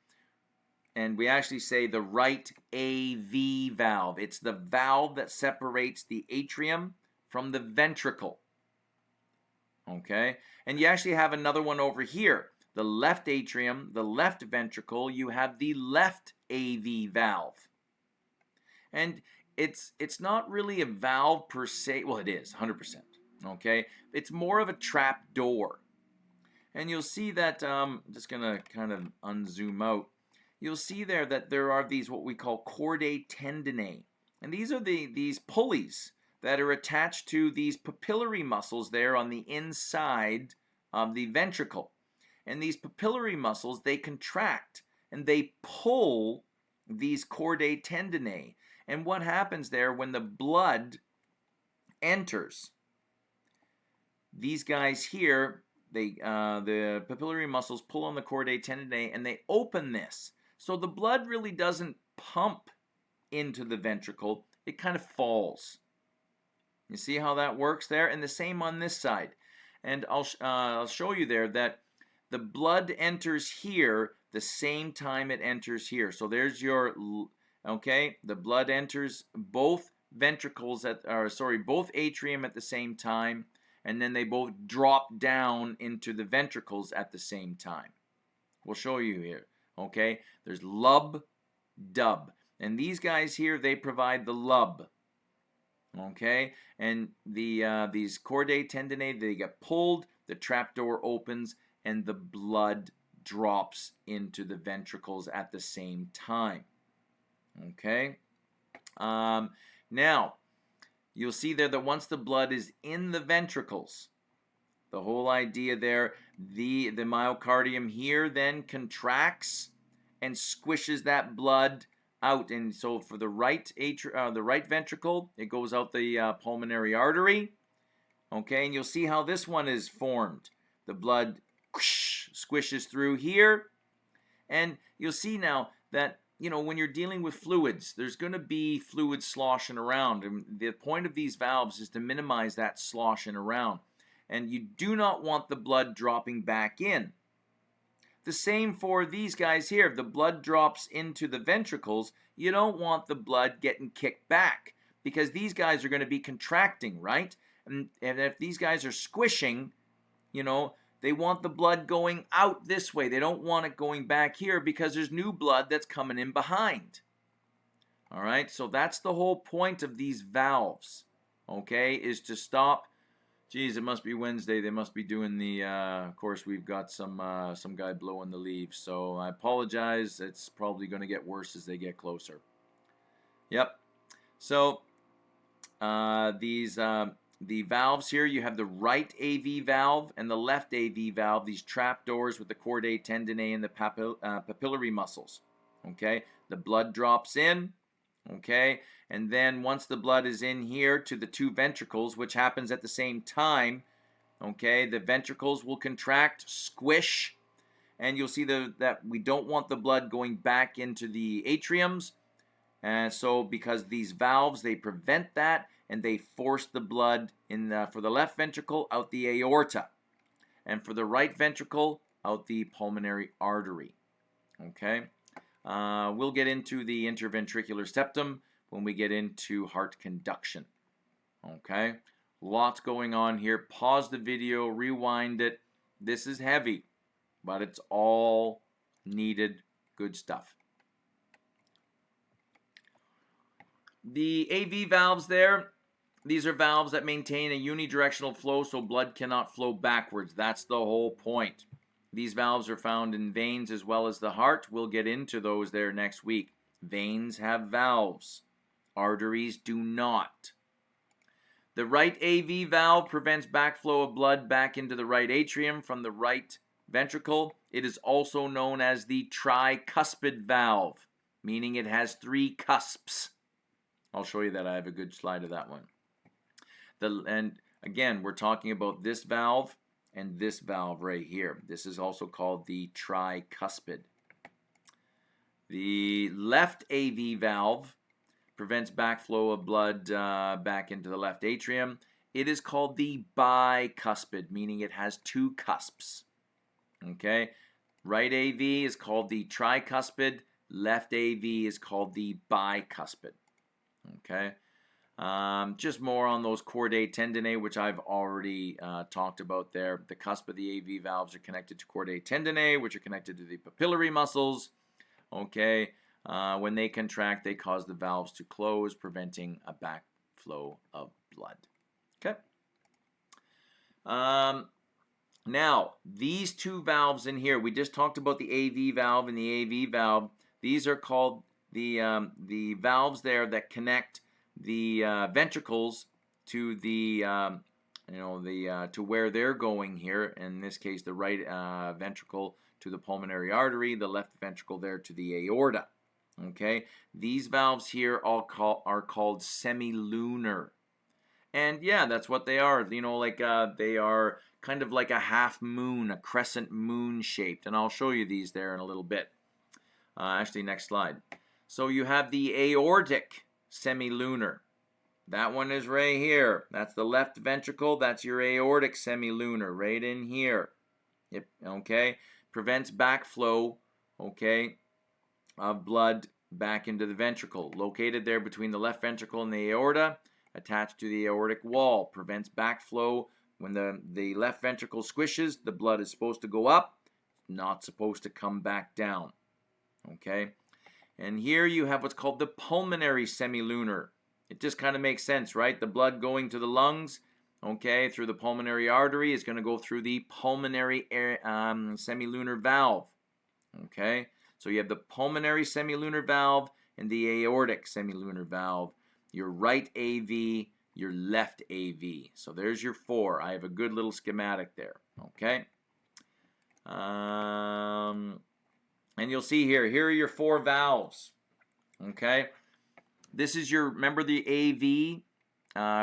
And we actually say the right AV valve. It's the valve that separates the atrium from the ventricle. Okay, and you actually have another one over here. The left atrium, the left ventricle, you have the left AV valve. And it's not really a valve per se. Well, it is, 100%. Okay, it's more of a trap door. And you'll see that, I'm just going to kind of unzoom out. You'll see there that there are these what we call chordae tendineae. And these are these pulleys that are attached to these papillary muscles there on the inside of the ventricle. And these papillary muscles, they contract and they pull these chordae tendineae. And what happens there when the blood enters? These guys here, the papillary muscles pull on the chordae tendineae and they open this. So the blood really doesn't pump into the ventricle, it kind of falls. You see how that works there? And the same on this side. And I'll show you there that the blood enters here the same time it enters here. So there's your, okay, the blood enters both ventricles both atrium at the same time, and then they both drop down into the ventricles at the same time. We'll show you here, okay? There's lub, dub. And these guys here, they provide the lub, okay? And these chordae tendineae, they get pulled, the trapdoor opens, and the blood drops into the ventricles at the same time, okay? Now, you'll see there that once the blood is in the ventricles, the whole idea there, the myocardium here then contracts and squishes that blood out. And so for the right ventricle, it goes out the pulmonary artery. Okay, and you'll see how this one is formed. The blood squishes through here. And you'll see now that, you know, when you're dealing with fluids, there's going to be fluid sloshing around. And the point of these valves is to minimize that sloshing around. And you do not want the blood dropping back in. The same for these guys here. If the blood drops into the ventricles, you don't want the blood getting kicked back because these guys are going to be contracting, right? And if these guys are squishing, you know, they want the blood going out this way. They don't want it going back here because there's new blood that's coming in behind. All right, so that's the whole point of these valves, okay, is to stop. Geez, it must be Wednesday. They must be doing the, of course, we've got some guy blowing the leaves. So I apologize. It's probably going to get worse as they get closer. Yep. So the valves here, you have the right AV valve and the left AV valve, these trap doors with the chordae tendineae and the papillary muscles. Okay, the blood drops in. Okay, and then once the blood is in here to the two ventricles, which happens at the same time, okay, the ventricles will contract, squish, and you'll see that we don't want the blood going back into the atriums. And so because these valves, they prevent that, and they force the blood for the left ventricle out the aorta, and for the right ventricle out the pulmonary artery. Okay. We'll get into the interventricular septum when we get into heart conduction. Okay, lots going on here. Pause the video, rewind it. This is heavy, but it's all needed good stuff. The AV valves there, these are valves that maintain a unidirectional flow so blood cannot flow backwards. That's the whole point. These valves are found in veins as well as the heart. We'll get into those there next week. Veins have valves. Arteries do not. The right AV valve prevents backflow of blood back into the right atrium from the right ventricle. It is also known as the tricuspid valve, meaning it has three cusps. I'll show you that. I have a good slide of that one. And again, we're talking about this valve and this valve right here. This is also called the tricuspid. The left AV valve prevents backflow of blood back into the left atrium. It is called the bicuspid, meaning it has two cusps. Okay, right AV is called the tricuspid. Left AV is called the bicuspid. Okay. Just more on those chordae tendineae, which I've already talked about there. The cusp of the AV valves are connected to chordae tendineae, which are connected to the papillary muscles. Okay, when they contract, they cause the valves to close, preventing a backflow of blood. Okay. Now, these two valves in here, we just talked about the AV valve and the AV valve. These are called the valves there that connect the ventricles to the to where they're going here. In this case, the right ventricle to the pulmonary artery, the left ventricle there to the aorta. Okay, these valves here are called semilunar. And yeah, that's what they are. Like they are kind of like a half moon, a crescent moon shaped. And I'll show you these there in a little bit. Actually, next slide. So you have the aortic semilunar. That one is right here. That's the left ventricle. That's your aortic semilunar right in here. Okay, prevents backflow, okay, of blood back into the ventricle. Located there between the left ventricle and the aorta, attached to the aortic wall. Prevents backflow. When the left ventricle squishes, the blood is supposed to go up, not supposed to come back down. Okay, and here you have what's called the pulmonary semilunar. It just kind of makes sense, right? The blood going to the lungs, okay, through the pulmonary artery is going to go through the pulmonary semilunar valve. Okay, so you have the pulmonary semilunar valve and the aortic semilunar valve. Your right AV, your left AV. So there's your four. I have a good little schematic there. Okay. And you'll see here are your four valves. Okay. This is remember the AV,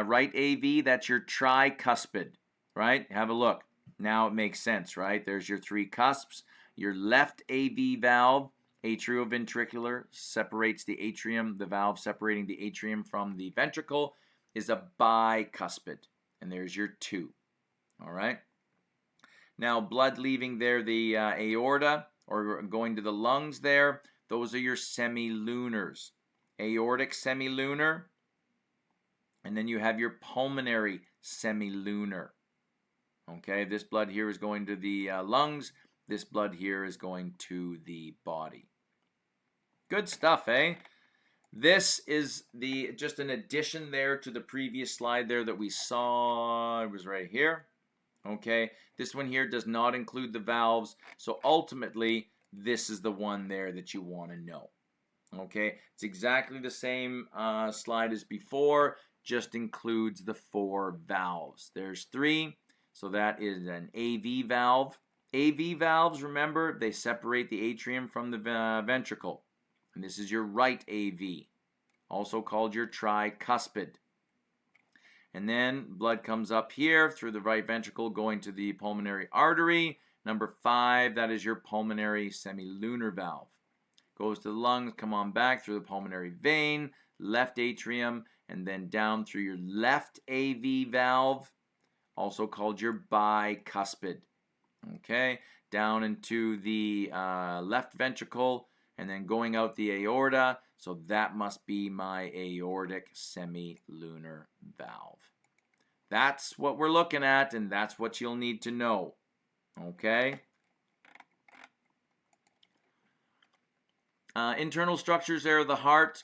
right AV, that's your tricuspid, right? Have a look. Now it makes sense, right? There's your three cusps. Your left AV valve, atrioventricular, separates the atrium. The valve separating the atrium from the ventricle is a bicuspid. And there's your two, all right? Now, blood leaving there, the aorta, or going to the lungs there, those are your semilunars. Aortic semilunar, and then you have your pulmonary semilunar. Okay, this blood here is going to the lungs. This blood here is going to the body. Good stuff, eh? This is just an addition there to the previous slide there that we saw. It was right here. Okay, this one here does not include the valves. So ultimately, this is the one there that you want to know. Okay, it's exactly the same slide as before, just includes the four valves. There's three, so that is an AV valve. AV valves, remember, they separate the atrium from the ventricle. And this is your right AV, also called your tricuspid. And then blood comes up here through the right ventricle going to the pulmonary artery. Number 5, that is your pulmonary semilunar valve. Goes to the lungs, come on back through the pulmonary vein, left atrium, and then down through your left AV valve, also called your bicuspid. Okay, down into the left ventricle, and then going out the aorta. So that must be my aortic semilunar valve. That's what we're looking at, and that's what you'll need to know. Okay? Internal structures there of the heart.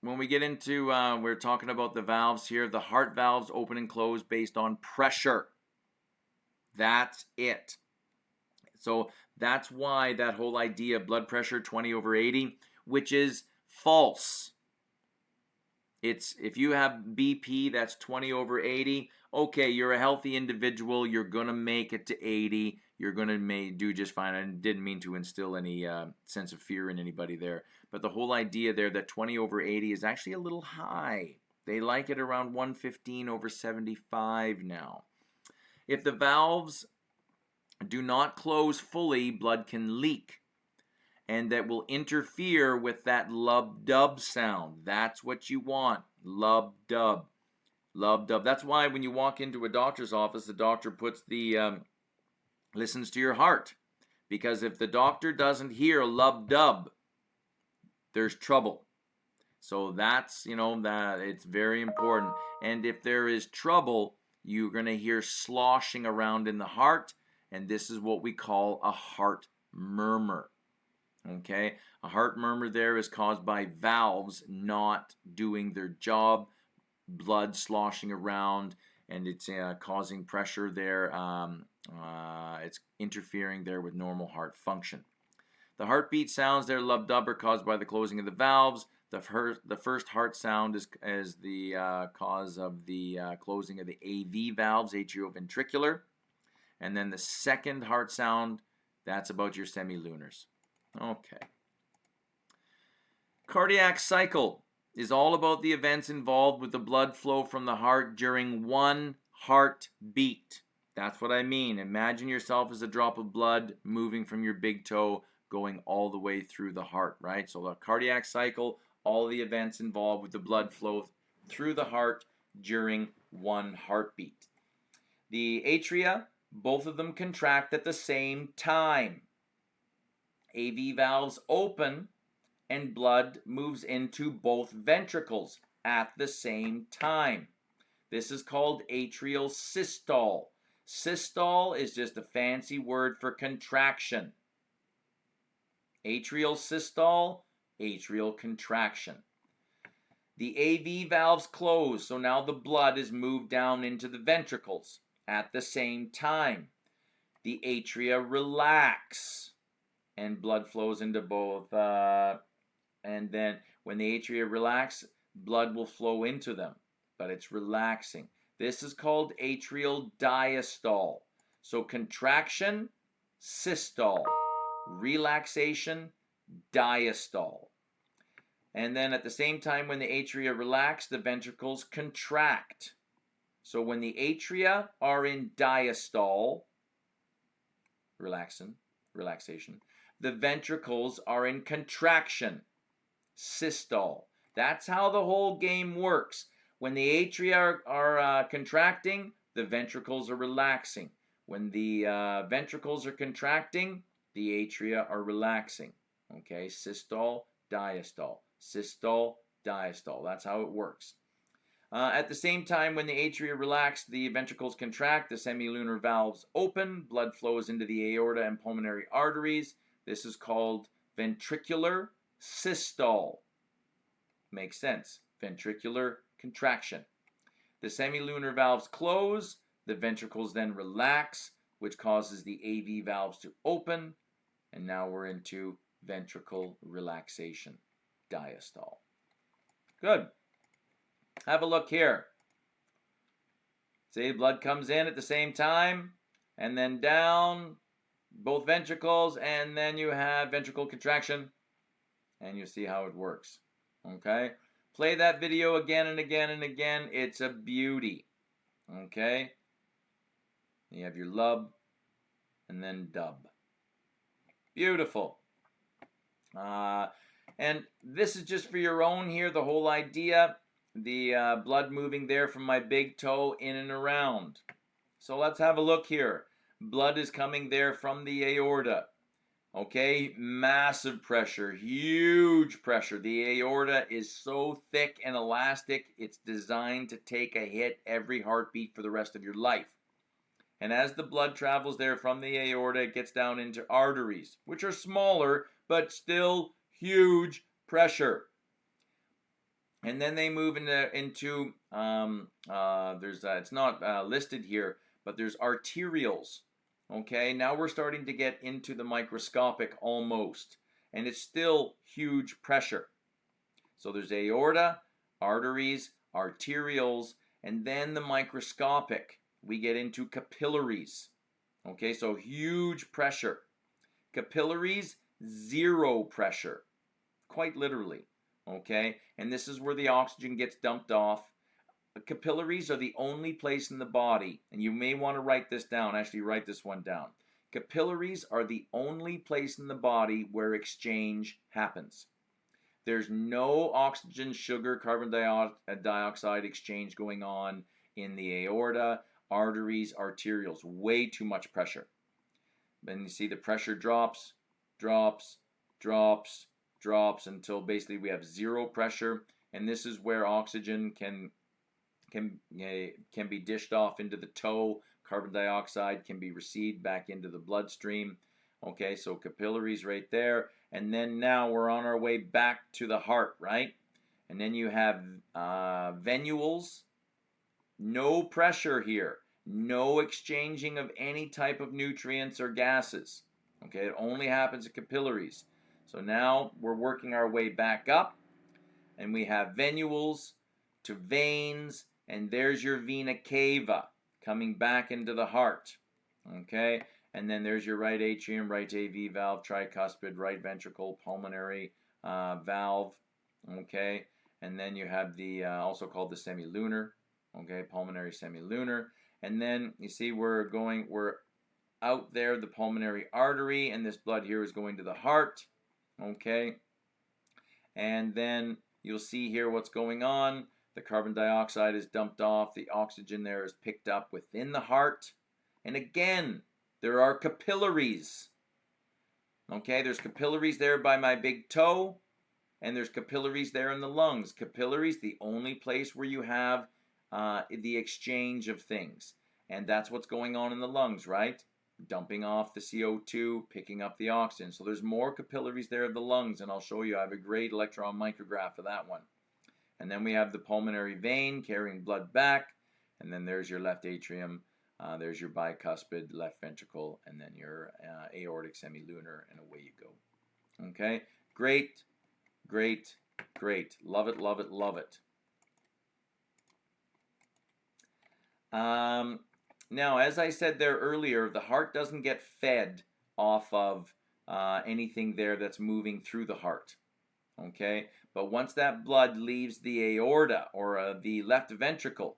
When we get into, we're talking about the valves here. The heart valves open and close based on pressure. That's it. So that's why that whole idea of blood pressure 20/80, which is false. It's if you have BP that's 20/80, okay, you're a healthy individual. You're going to make it to 80. You're going to do just fine. I didn't mean to instill any sense of fear in anybody there. But the whole idea there that 20/80 is actually a little high. They like it around 115/75 now. If the valves do not close fully, blood can leak. And that will interfere with that lub-dub sound. That's what you want. Lub-dub. Lub-dub. That's why when you walk into a doctor's office, the doctor puts listens to your heart. Because if the doctor doesn't hear lub-dub, there's trouble. So that's, that it's very important. And if there is trouble, you're going to hear sloshing around in the heart. And this is what we call a heart murmur. Okay, a heart murmur there is caused by valves not doing their job, blood sloshing around, and it's causing pressure there. It's interfering there with normal heart function. The heartbeat sounds there, lub-dub, are caused by the closing of the valves. the first heart sound is the cause of the closing of the AV valves, atrioventricular. And then the second heart sound, that's about your semilunars. Okay. Cardiac cycle is all about the events involved with the blood flow from the heart during one heartbeat. That's what I mean. Imagine yourself as a drop of blood moving from your big toe going all the way through the heart, right? So the cardiac cycle, all the events involved with the blood flow through the heart during one heartbeat. The atria, both of them contract at the same time. AV valves open and blood moves into both ventricles at the same time. This is called atrial systole. Systole is just a fancy word for contraction. Atrial systole, atrial contraction. The AV valves close, so now the blood is moved down into the ventricles at the same time. The atria relax, and blood flows into both. And then when the atria relax, blood will flow into them, but it's relaxing. This is called atrial diastole. So contraction, systole. Relaxation, diastole. And then at the same time when the atria relax, the ventricles contract. So when the atria are in diastole, relaxation, the ventricles are in contraction, systole. That's how the whole game works. When the atria are contracting, the ventricles are relaxing. When the ventricles are contracting, the atria are relaxing. Okay, systole, diastole. Systole, diastole. That's how it works. At the same time, when the atria relax, the ventricles contract, the semilunar valves open, blood flows into the aorta and pulmonary arteries. This is called ventricular systole. Makes sense. Ventricular contraction. The semilunar valves close, the ventricles then relax, which causes the AV valves to open, and now we're into ventricle relaxation, diastole. Good. Have a look here. See, blood comes in at the same time, and then down, both ventricles, and then you have ventricle contraction, and you see how it works. Okay? Play that video again and again and again. It's a beauty. Okay? You have your lub, and then dub. Beautiful. And this is just for your own here, the whole idea. The blood moving there from my big toe in and around. So let's have a look here. Blood is coming there from the aorta. Okay, massive pressure, huge pressure. The aorta is so thick and elastic, it's designed to take a hit every heartbeat for the rest of your life. And as the blood travels there from the aorta, it gets down into arteries, which are smaller, but still huge pressure. And then they move into it's not listed here, but there's arterioles. Okay, now we're starting to get into the microscopic almost, and it's still huge pressure. So there's aorta, arteries, arterioles, and then the microscopic. We get into capillaries. Okay, so huge pressure. Capillaries, zero pressure, quite literally. Okay, and this is where the oxygen gets dumped off. Capillaries are the only place in the body, and you may want to write this down. Actually, write this one down. Capillaries are the only place in the body where exchange happens. There's no oxygen, sugar, carbon dioxide exchange going on in the aorta, arteries, arterioles. Way too much pressure. And you see the pressure drops, drops, drops, drops until basically we have zero pressure, and this is where oxygen can be dished off into the toe. Carbon dioxide can be received back into the bloodstream. Okay, so capillaries right there, and then now we're on our way back to the heart, right? And then you have venules. No pressure here, no exchanging of any type of nutrients or gases. Okay, it only happens at capillaries. So now we're working our way back up. and we have venules to veins, and there's your vena cava coming back into the heart. Okay, and then there's your right atrium, right AV valve, tricuspid, right ventricle, pulmonary valve. Okay, and then you have the also called the semilunar. Okay, pulmonary semilunar, and then you see we're out there, the pulmonary artery, and this blood here is going to the heart. Okay, and then you'll see here what's going on. The carbon dioxide is dumped off, the oxygen there is picked up within the heart, and again, there are capillaries. Okay, there's capillaries there by my big toe, and there's capillaries there in the lungs. Capillaries, the only place where you have the exchange of things, and that's what's going on in the lungs, right? Dumping off the CO2, picking up the oxygen. So there's more capillaries there of the lungs, and I'll show you. I have a great electron micrograph of that one. And then we have the pulmonary vein carrying blood back, and then there's your left atrium, there's your bicuspid, left ventricle, and then your aortic semilunar, and away you go. Okay, great, great, great. Love it, love it, love it. Now, as I said there earlier, the heart doesn't get fed off of anything there that's moving through the heart. Okay, but once that blood leaves the aorta or the left ventricle,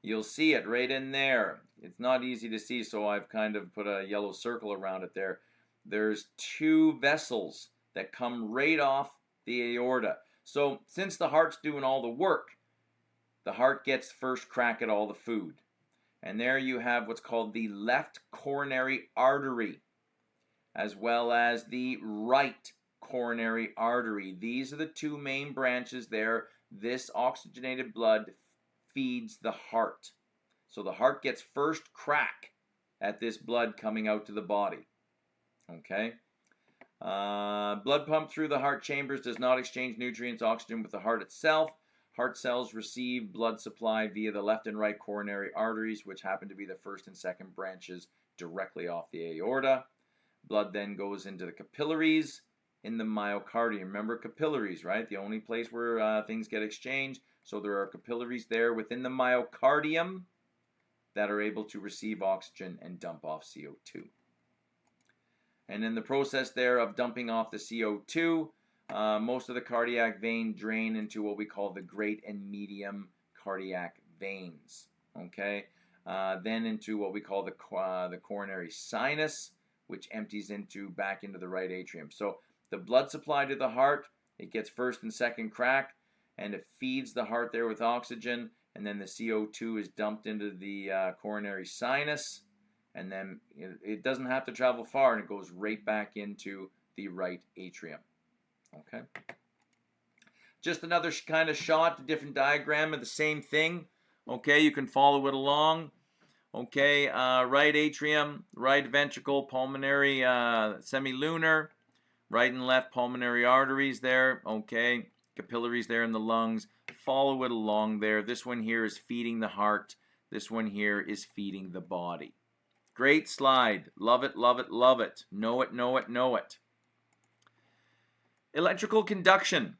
you'll see it right in there. It's not easy to see, so I've kind of put a yellow circle around it there. There's two vessels that come right off the aorta. So since the heart's doing all the work, the heart gets first crack at all the food. And there you have what's called the left coronary artery, as well as the right coronary artery. These are the two main branches there. This oxygenated blood feeds the heart. So the heart gets first crack at this blood coming out to the body. Okay. Blood pump through the heart chambers does not exchange nutrients, oxygen with the heart itself. Heart cells receive blood supply via the left and right coronary arteries, which happen to be the first and second branches directly off the aorta. Blood then goes into the capillaries in the myocardium. Remember capillaries, right? The only place where things get exchanged. So there are capillaries there within the myocardium that are able to receive oxygen and dump off CO2. And in the process there of dumping off the CO2, most of the cardiac vein drain into what we call the great and medium cardiac veins. Okay, then into what we call the coronary sinus, which empties back into the right atrium. So the blood supply to the heart, it gets first and second crack, and it feeds the heart there with oxygen, and then the CO2 is dumped into the coronary sinus, and then it doesn't have to travel far, and it goes right back into the right atrium. Okay. Just another kind of shot, a different diagram of the same thing. Okay, you can follow it along. Okay, right atrium, right ventricle, pulmonary semilunar, right and left pulmonary arteries there. Okay, capillaries there in the lungs. Follow it along there. This one here is feeding the heart. This one here is feeding the body. Great slide. Love it, love it, love it. Know it, know it, know it. Electrical conduction.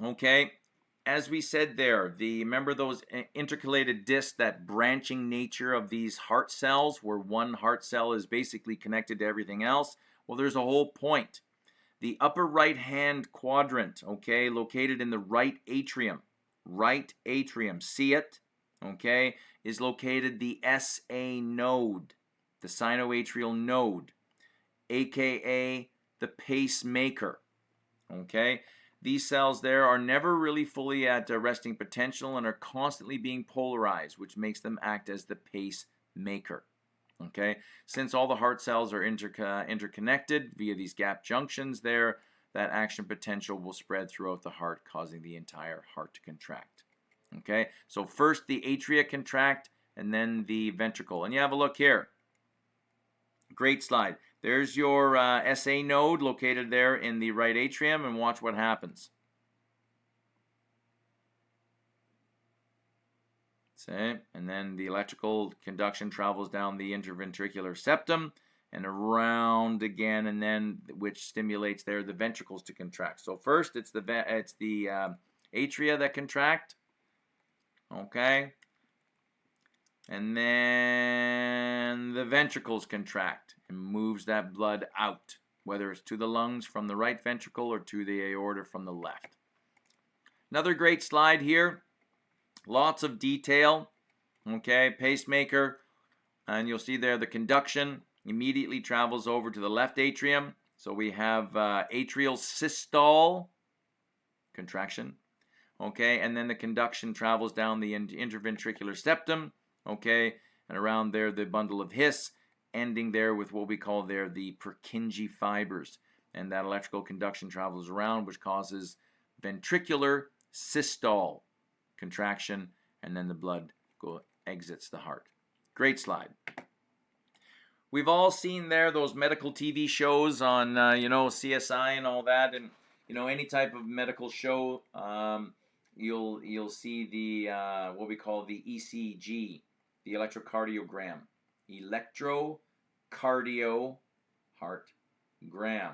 Okay, as we said there, remember those intercalated discs, that branching nature of these heart cells, where one heart cell is basically connected to everything else? Well, there's a whole point. The upper right-hand quadrant, okay, located in the right atrium, see it, okay, is located the SA node, the sinoatrial node, aka the pacemaker. Okay, these cells there are never really fully at resting potential and are constantly being polarized, which makes them act as the pacemaker. Okay, since all the heart cells are interconnected via these gap junctions there, that action potential will spread throughout the heart, causing the entire heart to contract. Okay, so first the atria contract and then the ventricle. And you have a look here. Great slide. There's your SA node located there in the right atrium, and watch what happens. See? And then the electrical conduction travels down the interventricular septum, and around again, and then which stimulates there the ventricles to contract. So first it's the atria that contract, okay, and then the ventricles contract and moves that blood out, whether it's to the lungs from the right ventricle or to the aorta from the left. Another great slide here, lots of detail, okay, pacemaker, and you'll see there the conduction immediately travels over to the left atrium. So we have atrial systole, contraction, okay, and then the conduction travels down the interventricular septum, okay, and around there the bundle of His, ending there with what we call there the Purkinje fibers, and that electrical conduction travels around, which causes ventricular systole, contraction, and then the blood exits the heart. Great slide. We've all seen there those medical TV shows on, CSI and all that, and any type of medical show. You'll see the what we call the ECG, the electrocardiogram, heartgram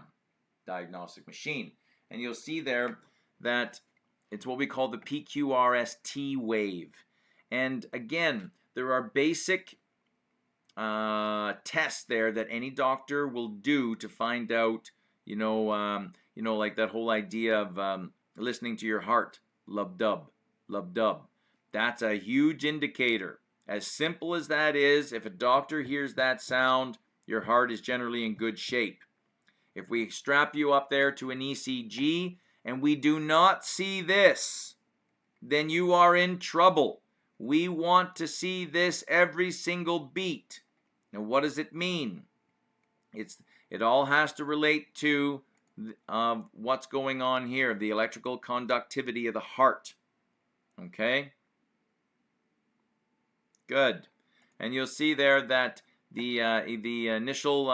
diagnostic machine, and you'll see there that it's what we call the PQRST wave. And again, there are basic tests there that any doctor will do to find out, like that whole idea of listening to your heart, lub-dub, lub-dub. That's a huge indicator. As simple as that is, if a doctor hears that sound, your heart is generally in good shape. If we strap you up there to an ECG and we do not see this, then you are in trouble. We want to see this every single beat. Now, what does it mean? It all has to relate to what's going on here, the electrical conductivity of the heart. Okay? Good. And you'll see there that the initial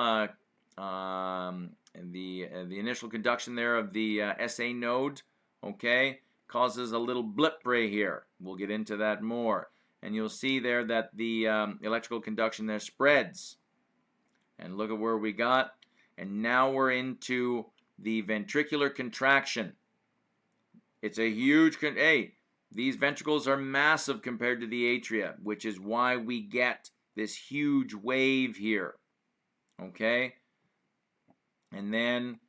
conduction there of the SA node, okay, causes a little blip right here. We'll get into that more. And you'll see there that the electrical conduction there spreads. And look at where we got. And now we're into the ventricular contraction. It's a huge, these ventricles are massive compared to the atria, which is why we get this huge wave here. Okay? And then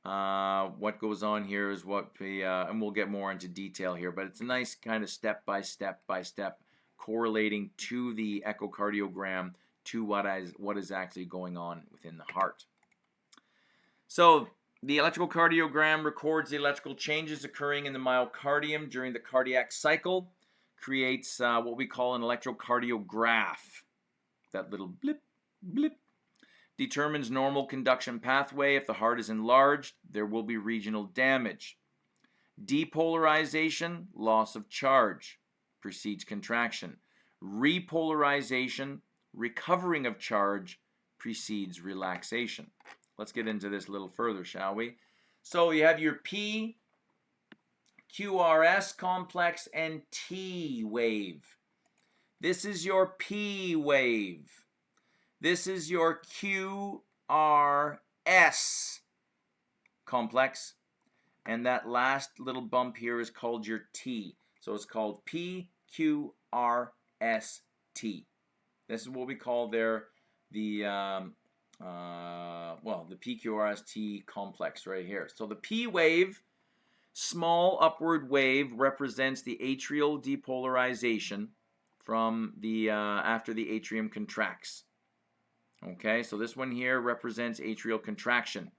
what goes on here is what and we'll get more into detail here, but it's a nice kind of step by step correlating to the echocardiogram to what is actually going on within the heart. So the electrocardiogram records the electrical changes occurring in the myocardium during the cardiac cycle, creates what we call an electrocardiograph. That little blip, blip. Determines normal conduction pathway. If the heart is enlarged, there will be regional damage. Depolarization, loss of charge, precedes contraction. Repolarization, recovering of charge, precedes relaxation. Let's get into this a little further, shall we? So you have your P, QRS complex, and T wave. This is your P wave. This is your QRS complex. And that last little bump here is called your T. So it's called PQRST. This is what we call there the PQRST complex right here. So the P wave, small upward wave, represents the atrial depolarization from the after the atrium contracts. Okay, so this one here represents atrial contraction.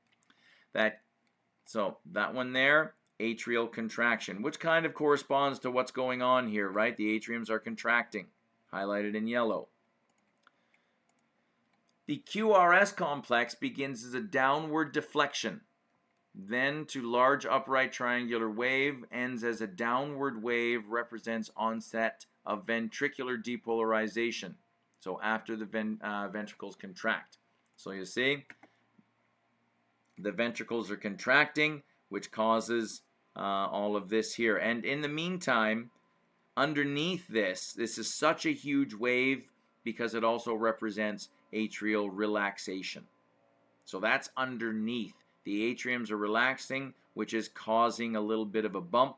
So that one there, atrial contraction, which kind of corresponds to what's going on here, right? The atriums are contracting, highlighted in yellow. The QRS complex begins as a downward deflection, then to large upright triangular wave, ends as a downward wave, represents onset of ventricular depolarization. So after the ventricles contract. So you see, the ventricles are contracting, which causes all of this here. And in the meantime, underneath this is such a huge wave because it also represents atrial relaxation. So that's underneath. The atriums are relaxing, which is causing a little bit of a bump,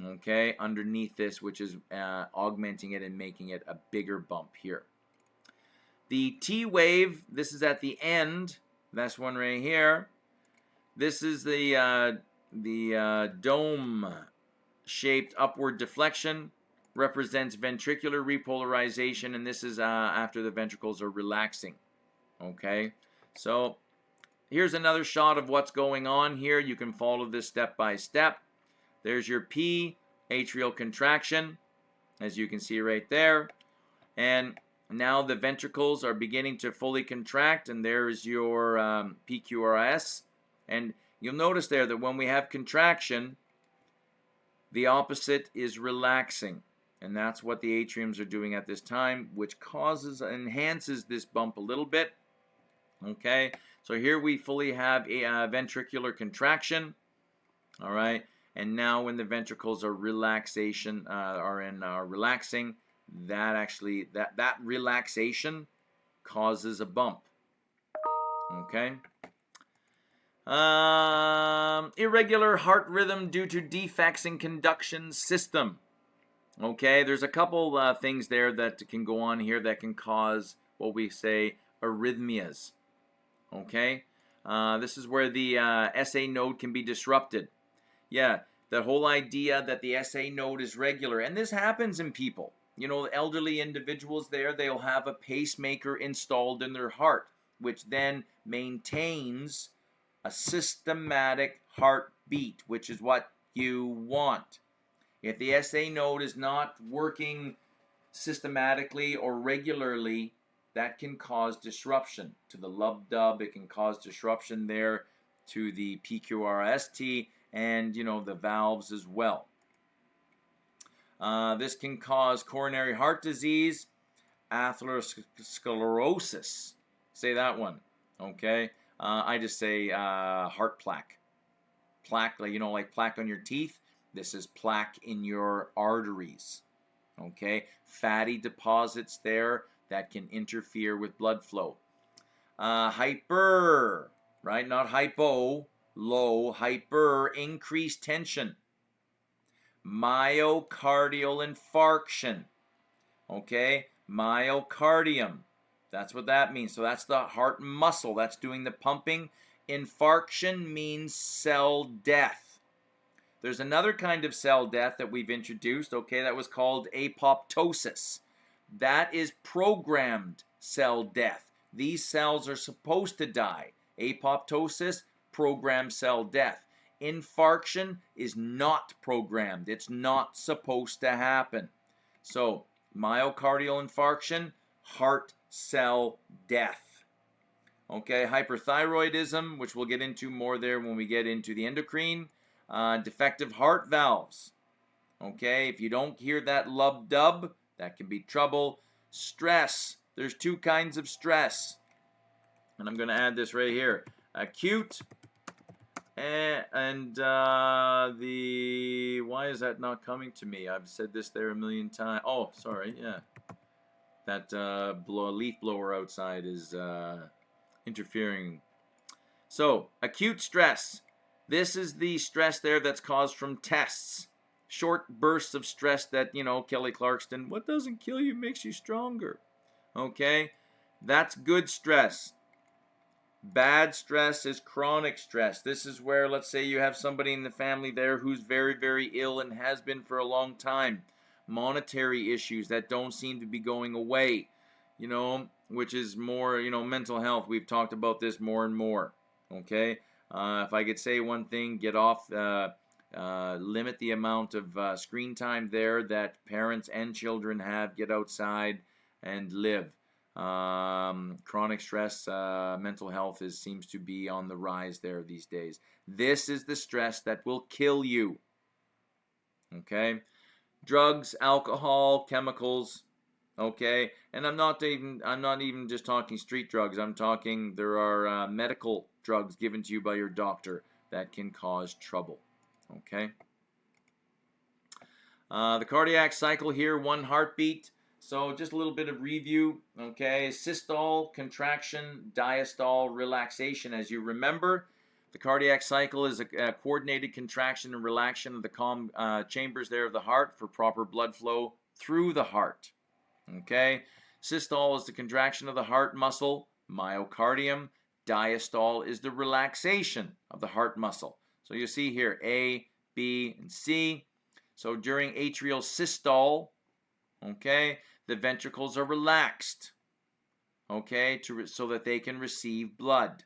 okay, underneath this, which is augmenting it and making it a bigger bump here. The T wave, this is at the end. That's one right here. This is the dome-shaped upward deflection. Represents ventricular repolarization, and this is after the ventricles are relaxing. Okay, so here's another shot of what's going on here. You can follow this step by step. There's your P, atrial contraction, as you can see right there. And now the ventricles are beginning to fully contract, and there's your PQRS. And you'll notice there that when we have contraction, the opposite is relaxing. And that's what the atriums are doing at this time, which enhances this bump a little bit. Okay, so here we fully have a ventricular contraction. All right, and now when the ventricles are relaxing, that relaxation causes a bump. Okay. Irregular heart rhythm due to defects in conduction system. Okay, there's a couple things there that can go on here that can cause what we say arrhythmias. Okay, this is where the SA node can be disrupted. Yeah, the whole idea that the SA node is regular, and this happens in people. You know, elderly individuals there, they'll have a pacemaker installed in their heart, which then maintains a systematic heartbeat, which is what you want. If the SA node is not working systematically or regularly, that can cause disruption to the lub-dub. It can cause disruption there to the PQRST and, you know, the valves as well. This can cause coronary heart disease, atherosclerosis. Say that one, okay? I just say heart plaque. Plaque, like, you know, like plaque on your teeth. This is plaque in your arteries, okay? Fatty deposits there that can interfere with blood flow. Hyper, right? Not hypo, low, hyper, increased tension. Myocardial infarction, okay? Myocardium, that's what that means. So that's the heart muscle that's doing the pumping. Infarction means cell death. There's another kind of cell death that we've introduced, okay, that was called apoptosis. That is programmed cell death. These cells are supposed to die. Apoptosis, programmed cell death. Infarction is not programmed. It's not supposed to happen. So, myocardial infarction, heart cell death. Okay, hyperthyroidism, which we'll get into more there when we get into the endocrine. Defective heart valves. Okay, if you don't hear that lub-dub, that can be trouble. Stress. There's two kinds of stress. And I'm going to add this right here. Acute and why is that not coming to me? I've said this there a million times. Oh, sorry, yeah. That leaf blower outside is interfering. So, acute stress. This is the stress there that's caused from tests. Short bursts of stress that, you know, Kelly Clarkson, what doesn't kill you makes you stronger. Okay? That's good stress. Bad stress is chronic stress. This is where, let's say you have somebody in the family there who's very, very ill and has been for a long time. Monetary issues that don't seem to be going away, you know, which is more, you know, mental health. We've talked about this more and more. Okay? If I could say one thing, get off, limit the amount of screen time there that parents and children have. Get outside and live. Chronic stress, mental health seems to be on the rise there these days. This is the stress that will kill you. Okay? Drugs, alcohol, chemicals. Okay? And I'm not even just talking street drugs. I'm talking there are medical drugs given to you by your doctor that can cause trouble. Okay? The cardiac cycle here, 1 heartbeat, So just a little bit of review, okay? Systole, contraction, diastole, relaxation. As you remember, the cardiac cycle is a coordinated contraction and relaxation of the chambers there of the heart for proper blood flow through the heart, okay? Systole is the contraction of the heart muscle, myocardium. Diastole is the relaxation of the heart muscle. So you see here A, B, and C. So during atrial systole, okay, the ventricles are relaxed, okay, so that they can receive blood,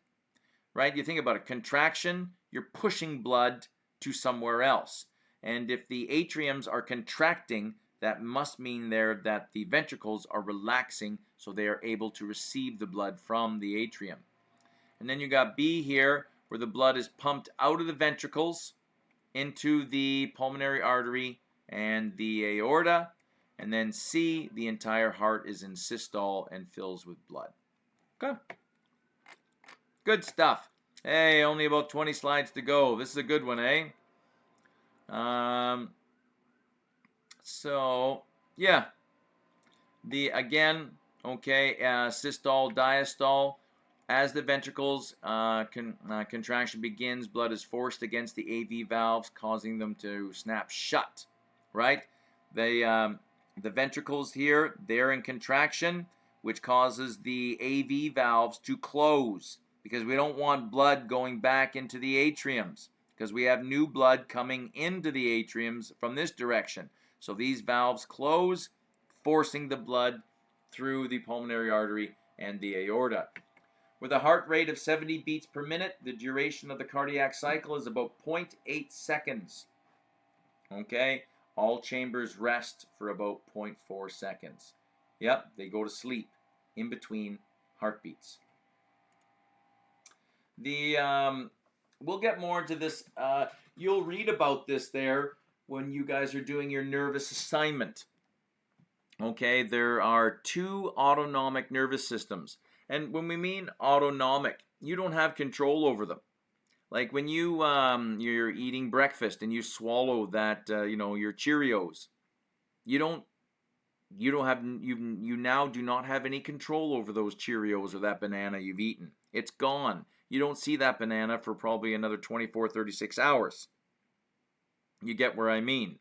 right? You think about it, contraction, you're pushing blood to somewhere else. And if the atriums are contracting, that must mean there that the ventricles are relaxing, so they are able to receive the blood from the atrium. And then you got B here, where the blood is pumped out of the ventricles into the pulmonary artery and the aorta. And then C, the entire heart is in systole and fills with blood. Okay. Good stuff. Hey, only about 20 slides to go. This is a good one, eh? So, yeah. Again, okay, systole, diastole. As the ventricles contraction begins, blood is forced against the AV valves, causing them to snap shut, right? The ventricles here, they're in contraction, which causes the AV valves to close because we don't want blood going back into the atriums because we have new blood coming into the atriums from this direction. So these valves close, forcing the blood through the pulmonary artery and the aorta. With a heart rate of 70 beats per minute, the duration of the cardiac cycle is about 0.8 seconds. Okay? All chambers rest for about 0.4 seconds. Yep, they go to sleep in between heartbeats. We'll get more into this. You'll read about this there when you guys are doing your nervous assignment. Okay, there are 2 autonomic nervous systems. And when we mean autonomic, you don't have control over them. Like when you're eating breakfast and you swallow that your Cheerios, you now do not have any control over those Cheerios or that banana you've eaten. It's gone. You don't see that banana for probably another 24, 36 hours. You get where I mean,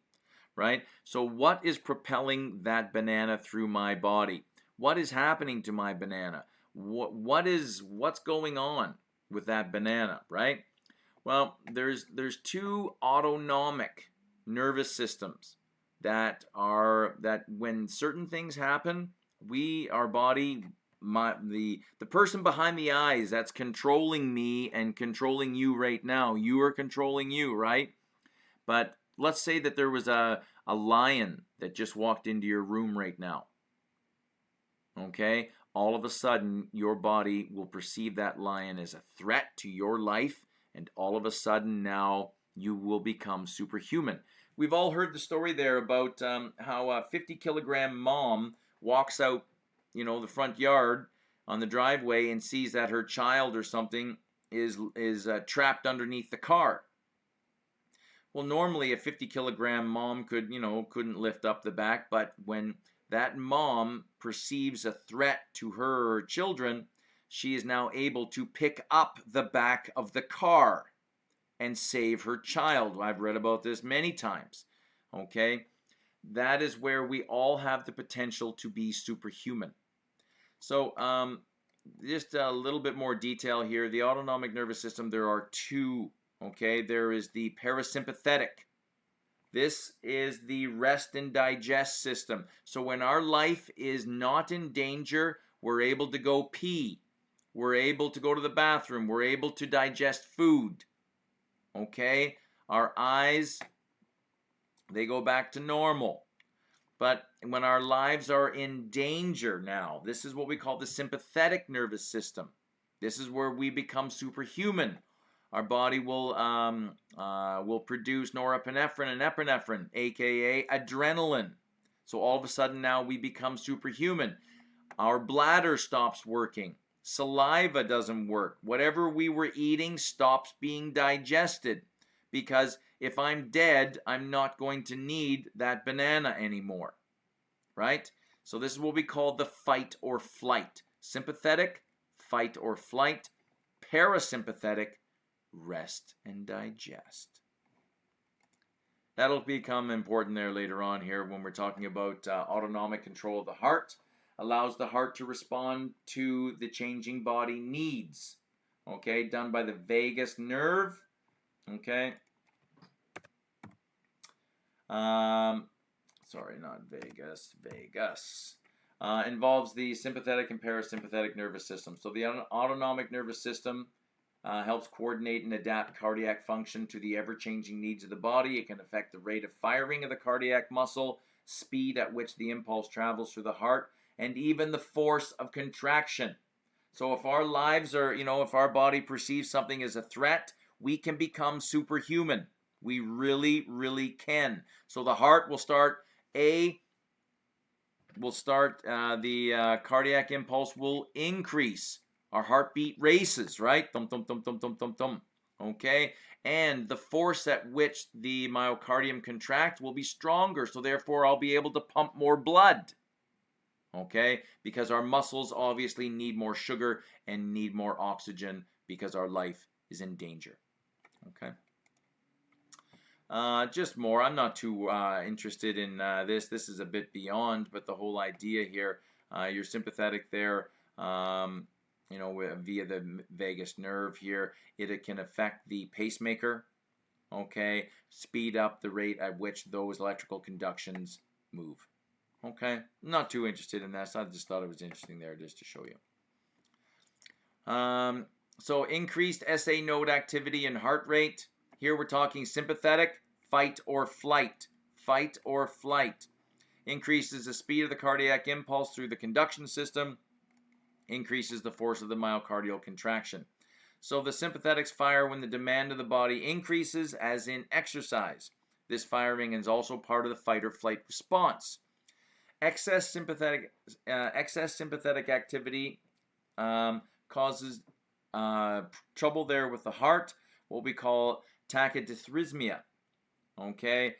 right? So what is propelling that banana through my body? What is happening to my banana? What's going on with that banana, right? Well, there's 2 autonomic nervous systems that when certain things happen, our body, the person behind the eyes that's controlling me and controlling you right now, you are controlling you, right? But let's say that there was a lion that just walked into your room right now. Okay? All of a sudden, your body will perceive that lion as a threat to your life, and all of a sudden now you will become superhuman. We've all heard the story there about how a 50-kilogram mom walks out, the front yard on the driveway and sees that her child or something is trapped underneath the car. Well, normally a 50-kilogram mom couldn't lift up the back, but when that mom perceives a threat to her children, she is now able to pick up the back of the car and save her child. I've read about this many times. Okay? That is where we all have the potential to be superhuman. So, just a little bit more detail here. The autonomic nervous system, there are 2. Okay? There is the parasympathetic. This is the rest and digest system. So when our life is not in danger, we're able to go pee. We're able to go to the bathroom. We're able to digest food. Okay? Our eyes, they go back to normal. But when our lives are in danger now, this is what we call the sympathetic nervous system. This is where we become superhuman. Our body will produce norepinephrine and epinephrine, aka adrenaline. So all of a sudden now we become superhuman. Our bladder stops working. Saliva doesn't work. Whatever we were eating stops being digested. Because if I'm dead, I'm not going to need that banana anymore. Right? So this is what we call the fight or flight. Sympathetic, fight or flight. Parasympathetic, rest and digest. That'll become important there later on here when we're talking about autonomic control of the heart. Allows the heart to respond to the changing body needs. Okay, done by the vagus nerve. Okay. Sorry, not Vegas, Vegas. Involves the sympathetic and parasympathetic nervous system. So the autonomic nervous system helps coordinate and adapt cardiac function to the ever-changing needs of the body. It can affect the rate of firing of the cardiac muscle, speed at which the impulse travels through the heart, and even the force of contraction. So if our lives are, if our body perceives something as a threat, we can become superhuman. We really, really can. So the heart will start, the cardiac impulse will increase. Our heartbeat races, right? Thump, thump, thump, thump, thump, thump, thump. Okay? And the force at which the myocardium contracts will be stronger. So therefore, I'll be able to pump more blood. Okay? Because our muscles obviously need more sugar and need more oxygen because our life is in danger. Okay? Just more. I'm not too interested in this. This is a bit beyond, but the whole idea here, you're sympathetic there, via the vagus nerve here. It can affect the pacemaker, okay, speed up the rate at which those electrical conductions move. Okay, not too interested in that, so I just thought it was interesting there just to show you. So increased SA node activity and heart rate. Here we're talking sympathetic, fight or flight. Fight or flight. Increases the speed of the cardiac impulse through the conduction system. Increases the force of the myocardial contraction. So the sympathetics fire when the demand of the body increases, as in exercise. This firing is also part of the fight or flight response. Excess sympathetic activity causes trouble there with the heart, what we call tachyarrhythmia. Okay,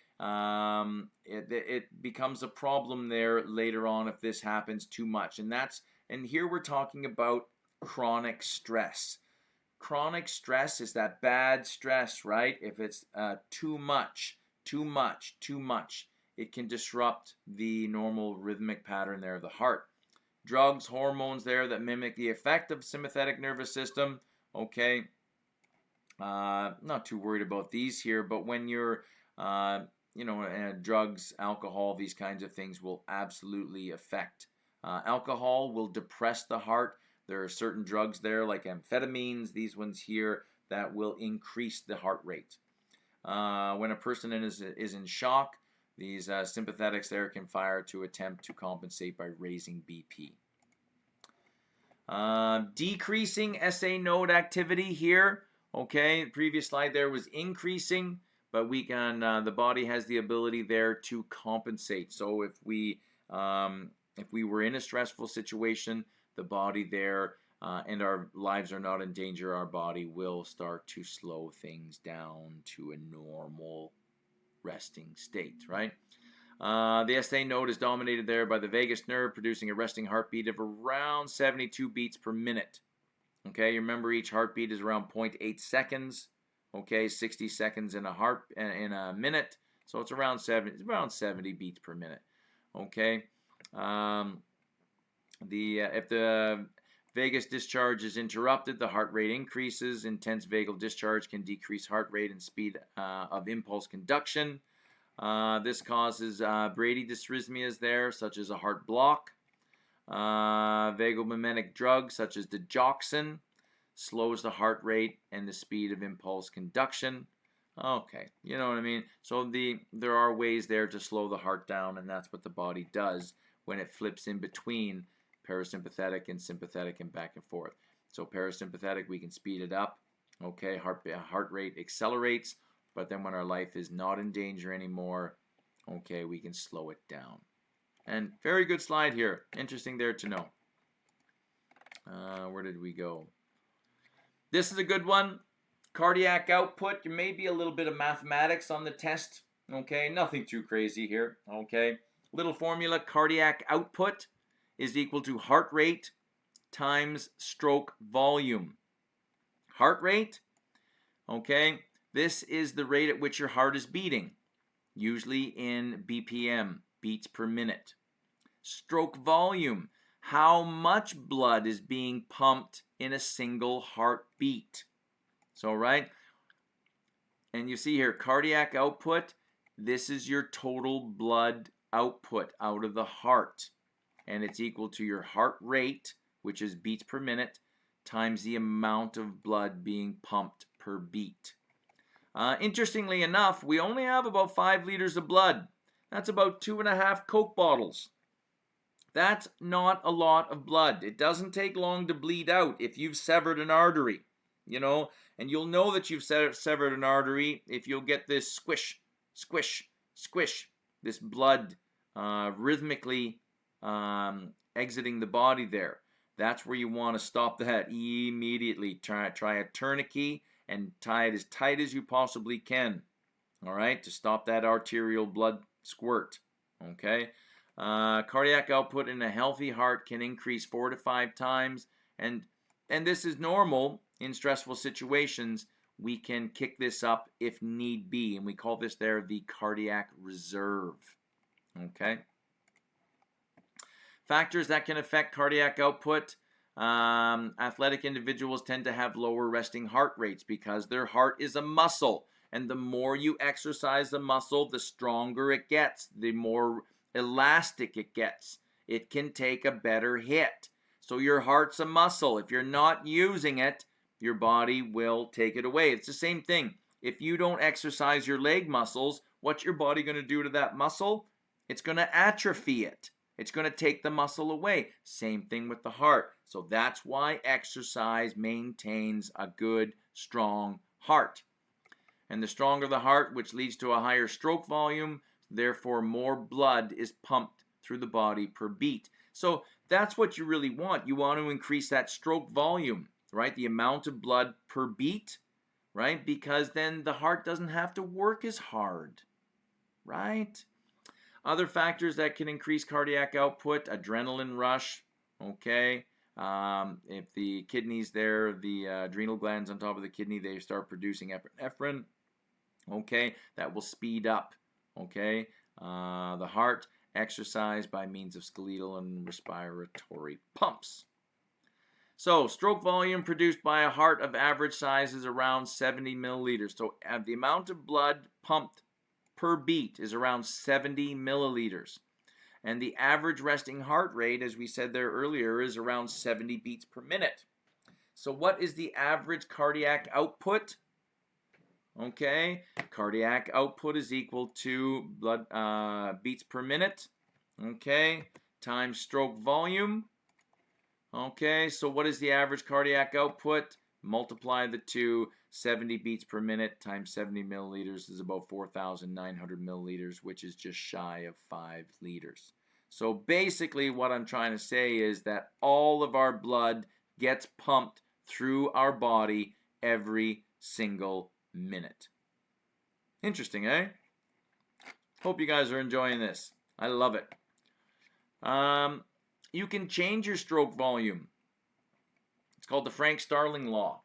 it becomes a problem there later on if this happens too much, and here we're talking about chronic stress. Chronic stress is that bad stress, right? If it's too much, it can disrupt the normal rhythmic pattern there of the heart. Drugs, hormones there that mimic the effect of sympathetic nervous system. Okay, not too worried about these here, but when you're, drugs, alcohol, these kinds of things will absolutely affect. Alcohol will depress the heart. There are certain drugs there like amphetamines, these ones here, that will increase the heart rate. When a person is in shock, these sympathetics there can fire to attempt to compensate by raising BP. Decreasing SA node activity here. Okay, the previous slide there was increasing, but we can the body has the ability there to compensate. So if we were in a stressful situation, the body there and our lives are not in danger, our body will start to slow things down to a normal resting state, right? The SA node is dominated there by the vagus nerve, producing a resting heartbeat of around 72 beats per minute. Okay, you remember each heartbeat is around 0.8 seconds. Okay, 60 seconds in a minute, so it's around 70 beats per minute. Okay, if the vagus discharge is interrupted, the heart rate increases. Intense vagal discharge can decrease heart rate and speed of impulse conduction. This causes bradydysrhythmias there, such as a heart block. Vagomimetic drugs, such as digoxin, slows the heart rate and the speed of impulse conduction. Okay, you know what I mean? So there are ways there to slow the heart down, and that's what the body does when it flips in between parasympathetic and sympathetic and back and forth. So parasympathetic, we can speed it up. Okay, heart rate accelerates, but then when our life is not in danger anymore, okay, we can slow it down. And very good slide here. Interesting there to know. Where did we go? This is a good one. Cardiac output. There may be a little bit of mathematics on the test. Okay, nothing too crazy here. Okay, Little formula, cardiac output is equal to heart rate times stroke volume. Heart rate, okay, this is the rate at which your heart is beating, usually in BPM, beats per minute. Stroke volume, how much blood is being pumped in a single heartbeat. So, right, and you see here, cardiac output, this is your total blood output out of the heart. And it's equal to your heart rate, which is beats per minute, times the amount of blood being pumped per beat. Interestingly enough, we only have about 5 liters of blood. That's about 2.5 Coke bottles. That's not a lot of blood. It doesn't take long to bleed out if you've severed an artery, you know, and you'll know that you've severed an artery if you'll get this squish, squish, squish, this blood rhythmically exiting the body there. That's where you want to stop that immediately. Try a tourniquet and tie it as tight as you possibly can, all right, to stop that arterial blood squirt, okay? Cardiac output in a healthy heart can increase 4 to 5 times, and this is normal in stressful situations. We can kick this up if need be, and we call this there the cardiac reserve, okay? Factors that can affect cardiac output. Athletic individuals tend to have lower resting heart rates because their heart is a muscle, and the more you exercise the muscle, the stronger it gets, the more elastic it gets. It can take a better hit. So your heart's a muscle. If you're not using it, your body will take it away. It's the same thing. If you don't exercise your leg muscles, what's your body going to do to that muscle? It's going to atrophy it. It's going to take the muscle away. Same thing with the heart. So that's why exercise maintains a good, strong heart. And the stronger the heart, which leads to a higher stroke volume, therefore more blood is pumped through the body per beat. So that's what you really want. You want to increase that stroke volume, right? The amount of blood per beat, right? Because then the heart doesn't have to work as hard, right? Other factors that can increase cardiac output, adrenaline rush, okay? If the kidneys there, the adrenal glands on top of the kidney, they start producing epinephrine, okay? That will speed up, okay? The heart, exercise by means of skeletal and respiratory pumps. So, stroke volume produced by a heart of average size is around 70 milliliters. So, the amount of blood pumped per beat is around 70 milliliters. And the average resting heart rate, as we said there earlier, is around 70 beats per minute. So what is the average cardiac output? Okay, cardiac output is equal to blood beats per minute, okay, times stroke volume. Okay, so what is the average cardiac output? Multiply the two. 70 beats per minute times 70 milliliters is about 4,900 milliliters, which is just shy of 5 liters. So basically what I'm trying to say is that all of our blood gets pumped through our body every single minute. Interesting, eh? Hope you guys are enjoying this. I love it. You can change your stroke volume. It's called the Frank-Starling law.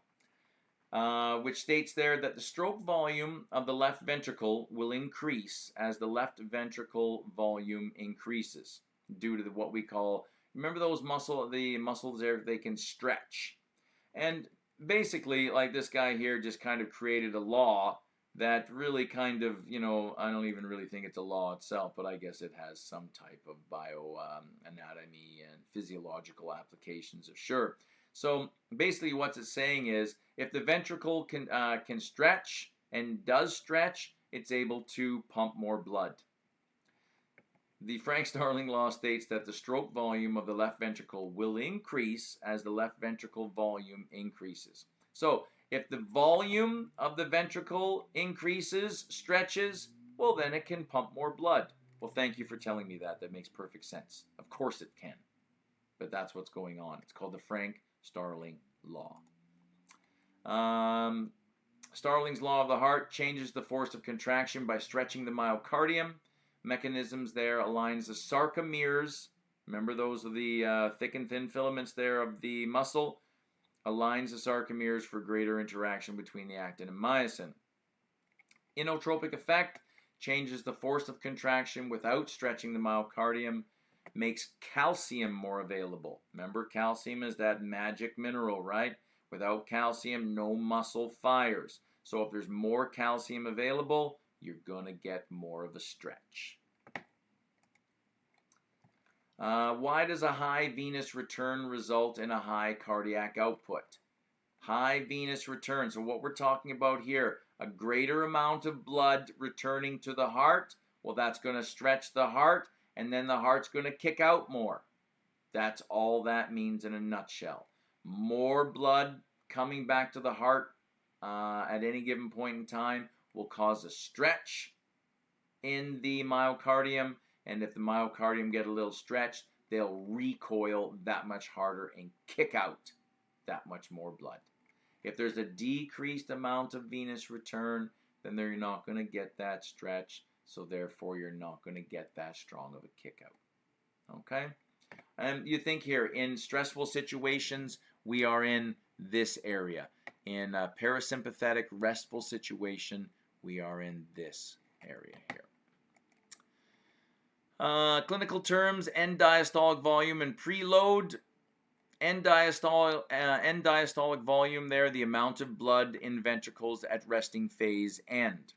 Which states there that the stroke volume of the left ventricle will increase as the left ventricle volume increases due to what we call, remember those the muscles there, they can stretch. And basically, like this guy here just kind of created a law that really kind of, you know, I don't even really think it's a law itself, but I guess it has some type of bioanatomy and physiological applications, sure. So basically what it's saying is if the ventricle can stretch and does stretch, it's able to pump more blood. The Frank-Starling law states that the stroke volume of the left ventricle will increase as the left ventricle volume increases. So if the volume of the ventricle increases, stretches, well then it can pump more blood. Well, thank you for telling me that. That makes perfect sense. Of course it can. But that's what's going on. It's called the Frank-Starling law. Starling's law of the heart changes the force of contraction by stretching the myocardium. mechanisms there, aligns the sarcomeres. Remember, those are the thick and thin filaments there of the muscle. Aligns the sarcomeres for greater interaction between the actin and myosin. Inotropic effect changes the force of contraction without stretching the myocardium, makes calcium more available. Remember, calcium is that magic mineral, right? Without calcium, no muscle fires. So if there's more calcium available, you're going to get more of a stretch. Why does a high venous return result in a high cardiac output? High venous return. So what we're talking about here, a greater amount of blood returning to the heart, well, that's going to stretch the heart, and then the heart's going to kick out more. That's all that means in a nutshell. More blood coming back to the heart at any given point in time will cause a stretch in the myocardium, and if the myocardium get a little stretched, they'll recoil that much harder and kick out that much more blood. If there's a decreased amount of venous return, then you're not going to get that stretch, so therefore you're not going to get that strong of a kick out. Okay? And you think here, in stressful situations, we are in this area. In a parasympathetic, restful situation, we are in this area here. Clinical terms, end diastolic volume and preload. End diastolic volume there, the amount of blood in ventricles at resting phase end.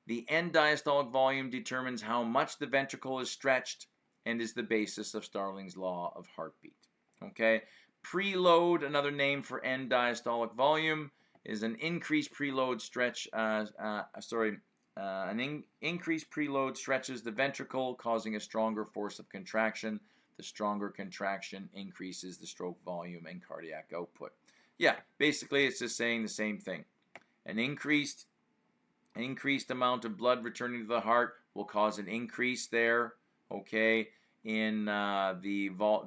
The end diastolic volume determines how much the ventricle is stretched and is the basis of Starling's law of heartbeat. Okay? Preload, another name for end diastolic volume, is an increased preload stretch, increased preload stretches the ventricle, causing a stronger force of contraction. The stronger contraction increases the stroke volume and cardiac output. Yeah, basically it's just saying the same thing. An increased amount of blood returning to the heart will cause an increase there, okay, in the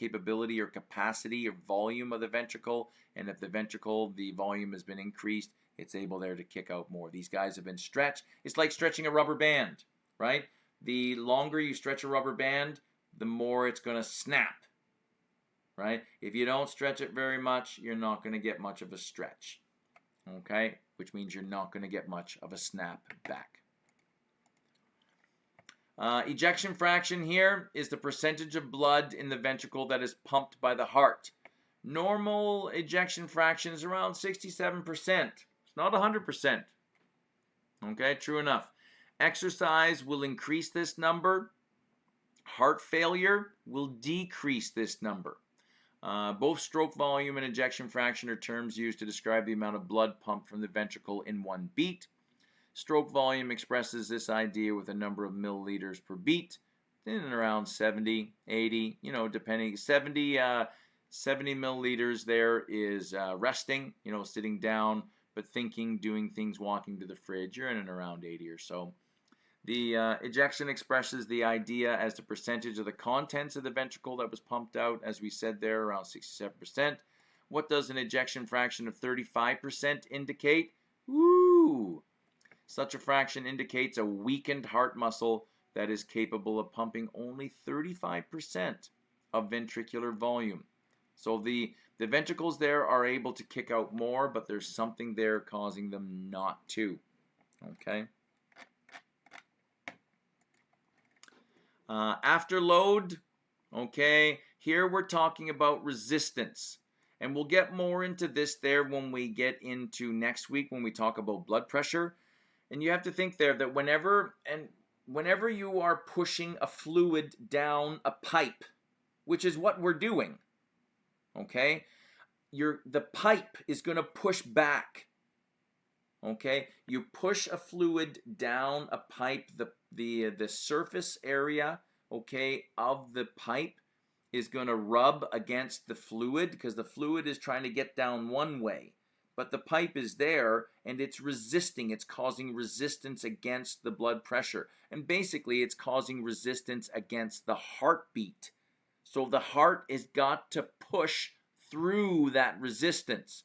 capability or capacity or volume of the ventricle. And if the ventricle, the volume has been increased, it's able there to kick out more. These guys have been stretched. It's like stretching a rubber band, right? The longer you stretch a rubber band, the more it's going to snap, right? If you don't stretch it very much, you're not going to get much of a stretch, okay? Which means you're not going to get much of a snap back. Ejection fraction here is the percentage of blood in the ventricle that is pumped by the heart. Normal ejection fraction is around 67%. It's not 100%. Okay, true enough. Exercise will increase this number. Heart failure will decrease this number. Both stroke volume and ejection fraction are terms used to describe the amount of blood pumped from the ventricle in one beat. Stroke volume expresses this idea with a number of milliliters per beat, in and around 70, 80, depending. 70 milliliters there is resting, sitting down, but thinking, doing things, walking to the fridge. You're in and around 80 or so. The ejection expresses the idea as the percentage of the contents of the ventricle that was pumped out, as we said there, around 67%. What does an ejection fraction of 35% indicate? Woo! Such a fraction indicates a weakened heart muscle that is capable of pumping only 35% of ventricular volume. So the ventricles there are able to kick out more, but there's something there causing them not to. Okay? Afterload, okay, here we're talking about resistance. And we'll get more into this there when we get into next week when we talk about blood pressure. And you have to think there that whenever you are pushing a fluid down a pipe, which is what we're doing, okay, the pipe is going to push back. Okay, you push a fluid down a pipe, the surface area, okay, of the pipe is going to rub against the fluid because the fluid is trying to get down one way, but the pipe is there and it's resisting. It's causing resistance against the blood pressure, and basically it's causing resistance against the heartbeat. So the heart has got to push through that resistance,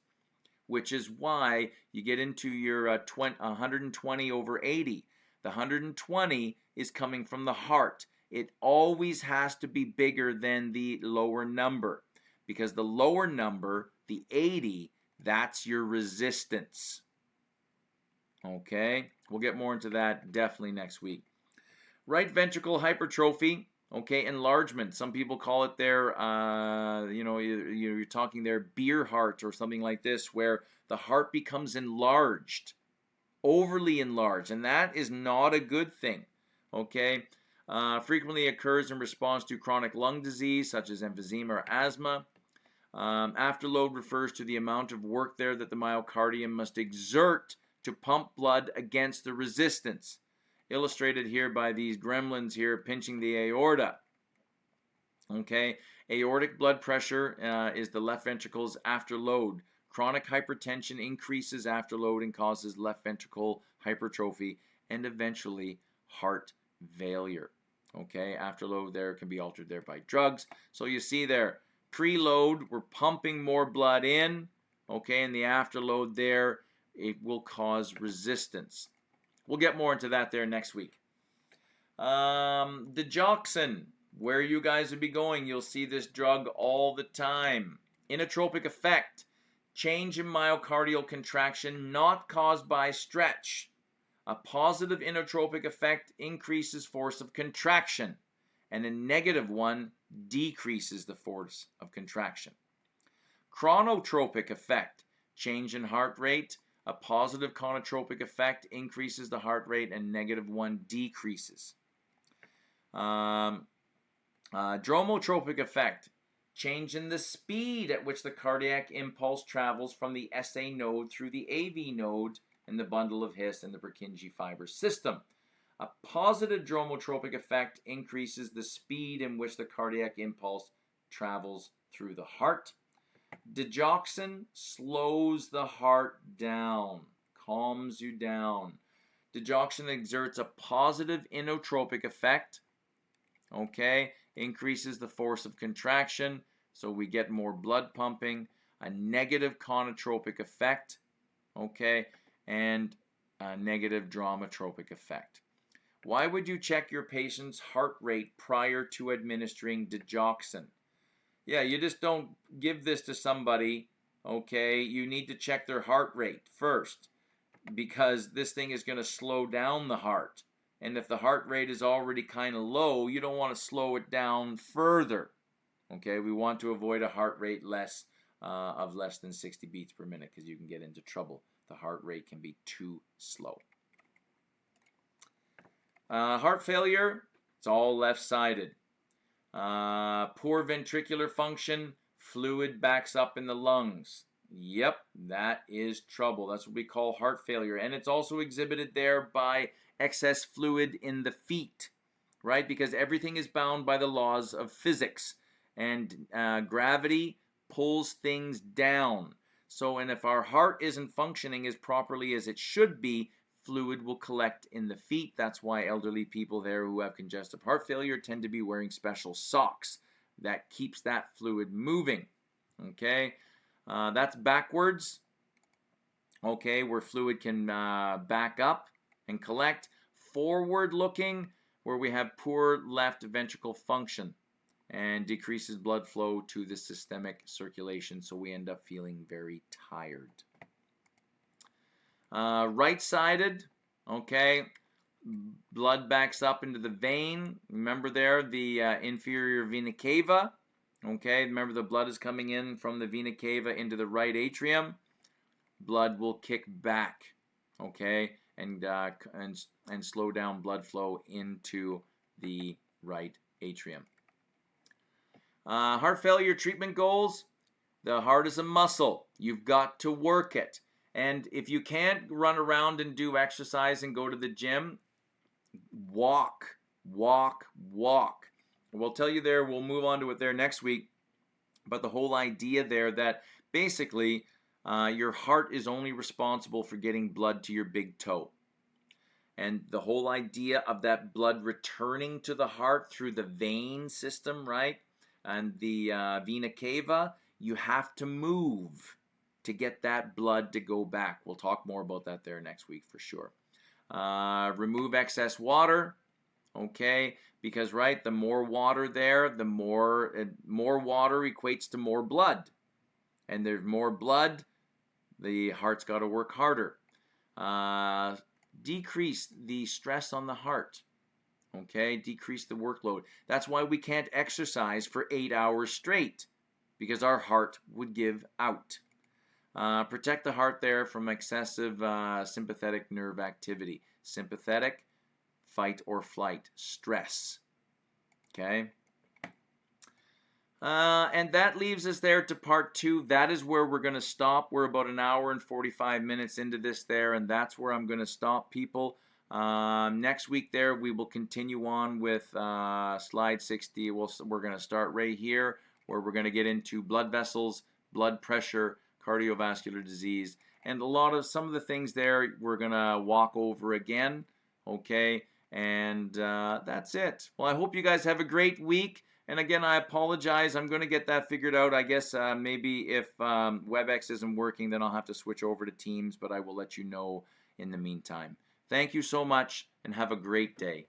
which is why you get into your 120 over 80. The 120 is coming from the heart. It always has to be bigger than the lower number, because the lower number, the 80, that's your resistance. Okay, we'll get more into that definitely next week. Right ventricle hypertrophy, okay, enlargement. Some people call it their, you're talking their beer heart or something like this, where the heart becomes enlarged, overly enlarged, and that is not a good thing, okay? Frequently occurs in response to chronic lung disease, such as emphysema or asthma. Afterload refers to the amount of work there that the myocardium must exert to pump blood against the resistance, illustrated here by these gremlins here pinching the aorta. Okay, aortic blood pressure is the left ventricle's afterload. Chronic hypertension increases afterload and causes left ventricle hypertrophy and eventually heart failure. Okay, afterload there can be altered there by drugs. So you see there, preload, we're pumping more blood in. Okay, and the afterload there, it will cause resistance. We'll get more into that there next week. Digoxin, where you guys would be going, you'll see this drug all the time. Inotropic effect, change in myocardial contraction not caused by stretch. A positive inotropic effect increases force of contraction, and a negative one decreases the force of contraction. Chronotropic effect, change in heart rate. A positive chronotropic effect increases the heart rate, and negative one decreases. Dromotropic effect, change in the speed at which the cardiac impulse travels from the SA node through the AV node in the bundle of His and the Purkinje fiber system. A positive dromotropic effect increases the speed in which the cardiac impulse travels through the heart. Digoxin slows the heart down, calms you down. Digoxin exerts a positive inotropic effect, okay, increases the force of contraction, so we get more blood pumping. A negative chronotropic effect, okay, and a negative dromotropic effect. Why would you check your patient's heart rate prior to administering digoxin? Yeah, you just don't give this to somebody, okay? You need to check their heart rate first, because this thing is going to slow down the heart. And if the heart rate is already kind of low, you don't want to slow it down further. Okay, we want to avoid a heart rate of less than 60 beats per minute, because you can get into trouble. The heart rate can be too slow. Heart failure, it's all left-sided. Poor ventricular function, fluid backs up in the lungs. Yep, that is trouble. That's what we call heart failure. And it's also exhibited there by excess fluid in the feet, right? Because everything is bound by the laws of physics. And gravity pulls things down. So, and if our heart isn't functioning as properly as it should be, fluid will collect in the feet. That's why elderly people there who have congestive heart failure tend to be wearing special socks that keeps that fluid moving. Okay, that's backwards. Okay, where fluid can back up and collect. Forward looking, where we have poor left ventricle function and decreases blood flow to the systemic circulation, so we end up feeling very tired. Right-sided, okay, blood backs up into the vein. Remember there, the inferior vena cava, okay, remember the blood is coming in from the vena cava into the right atrium. Blood will kick back, okay, and slow down blood flow into the right atrium. Heart failure treatment goals. The heart is a muscle. You've got to work it. And if you can't run around and do exercise and go to the gym, walk, walk, walk. We'll tell you there, we'll move on to it there next week. But the whole idea there that basically your heart is only responsible for getting blood to your big toe. And the whole idea of that blood returning to the heart through the vein system, right? And the vena cava, you have to move to get that blood to go back. We'll talk more about that there next week for sure. Remove excess water, okay, because right, the more water there, the more water equates to more blood, and there's more blood, the heart's got to work harder. Decrease the stress on the heart, okay, decrease the workload. That's why we can't exercise for 8 hours straight, because our heart would give out. Protect the heart there from excessive sympathetic nerve activity. Sympathetic, fight or flight, stress. Okay? And that leaves us there to part 2. That is where we're going to stop. We're about an hour and 45 minutes into this there, and that's where I'm going to stop, people. Next week there, we will continue on with slide 60. We're going to start right here, where we're going to get into blood vessels, blood pressure, cardiovascular disease, and some of the things there we're going to walk over again, okay? And that's it. Well, I hope you guys have a great week. And again, I apologize. I'm going to get that figured out. I guess maybe if WebEx isn't working, then I'll have to switch over to Teams, but I will let you know in the meantime. Thank you so much, and have a great day.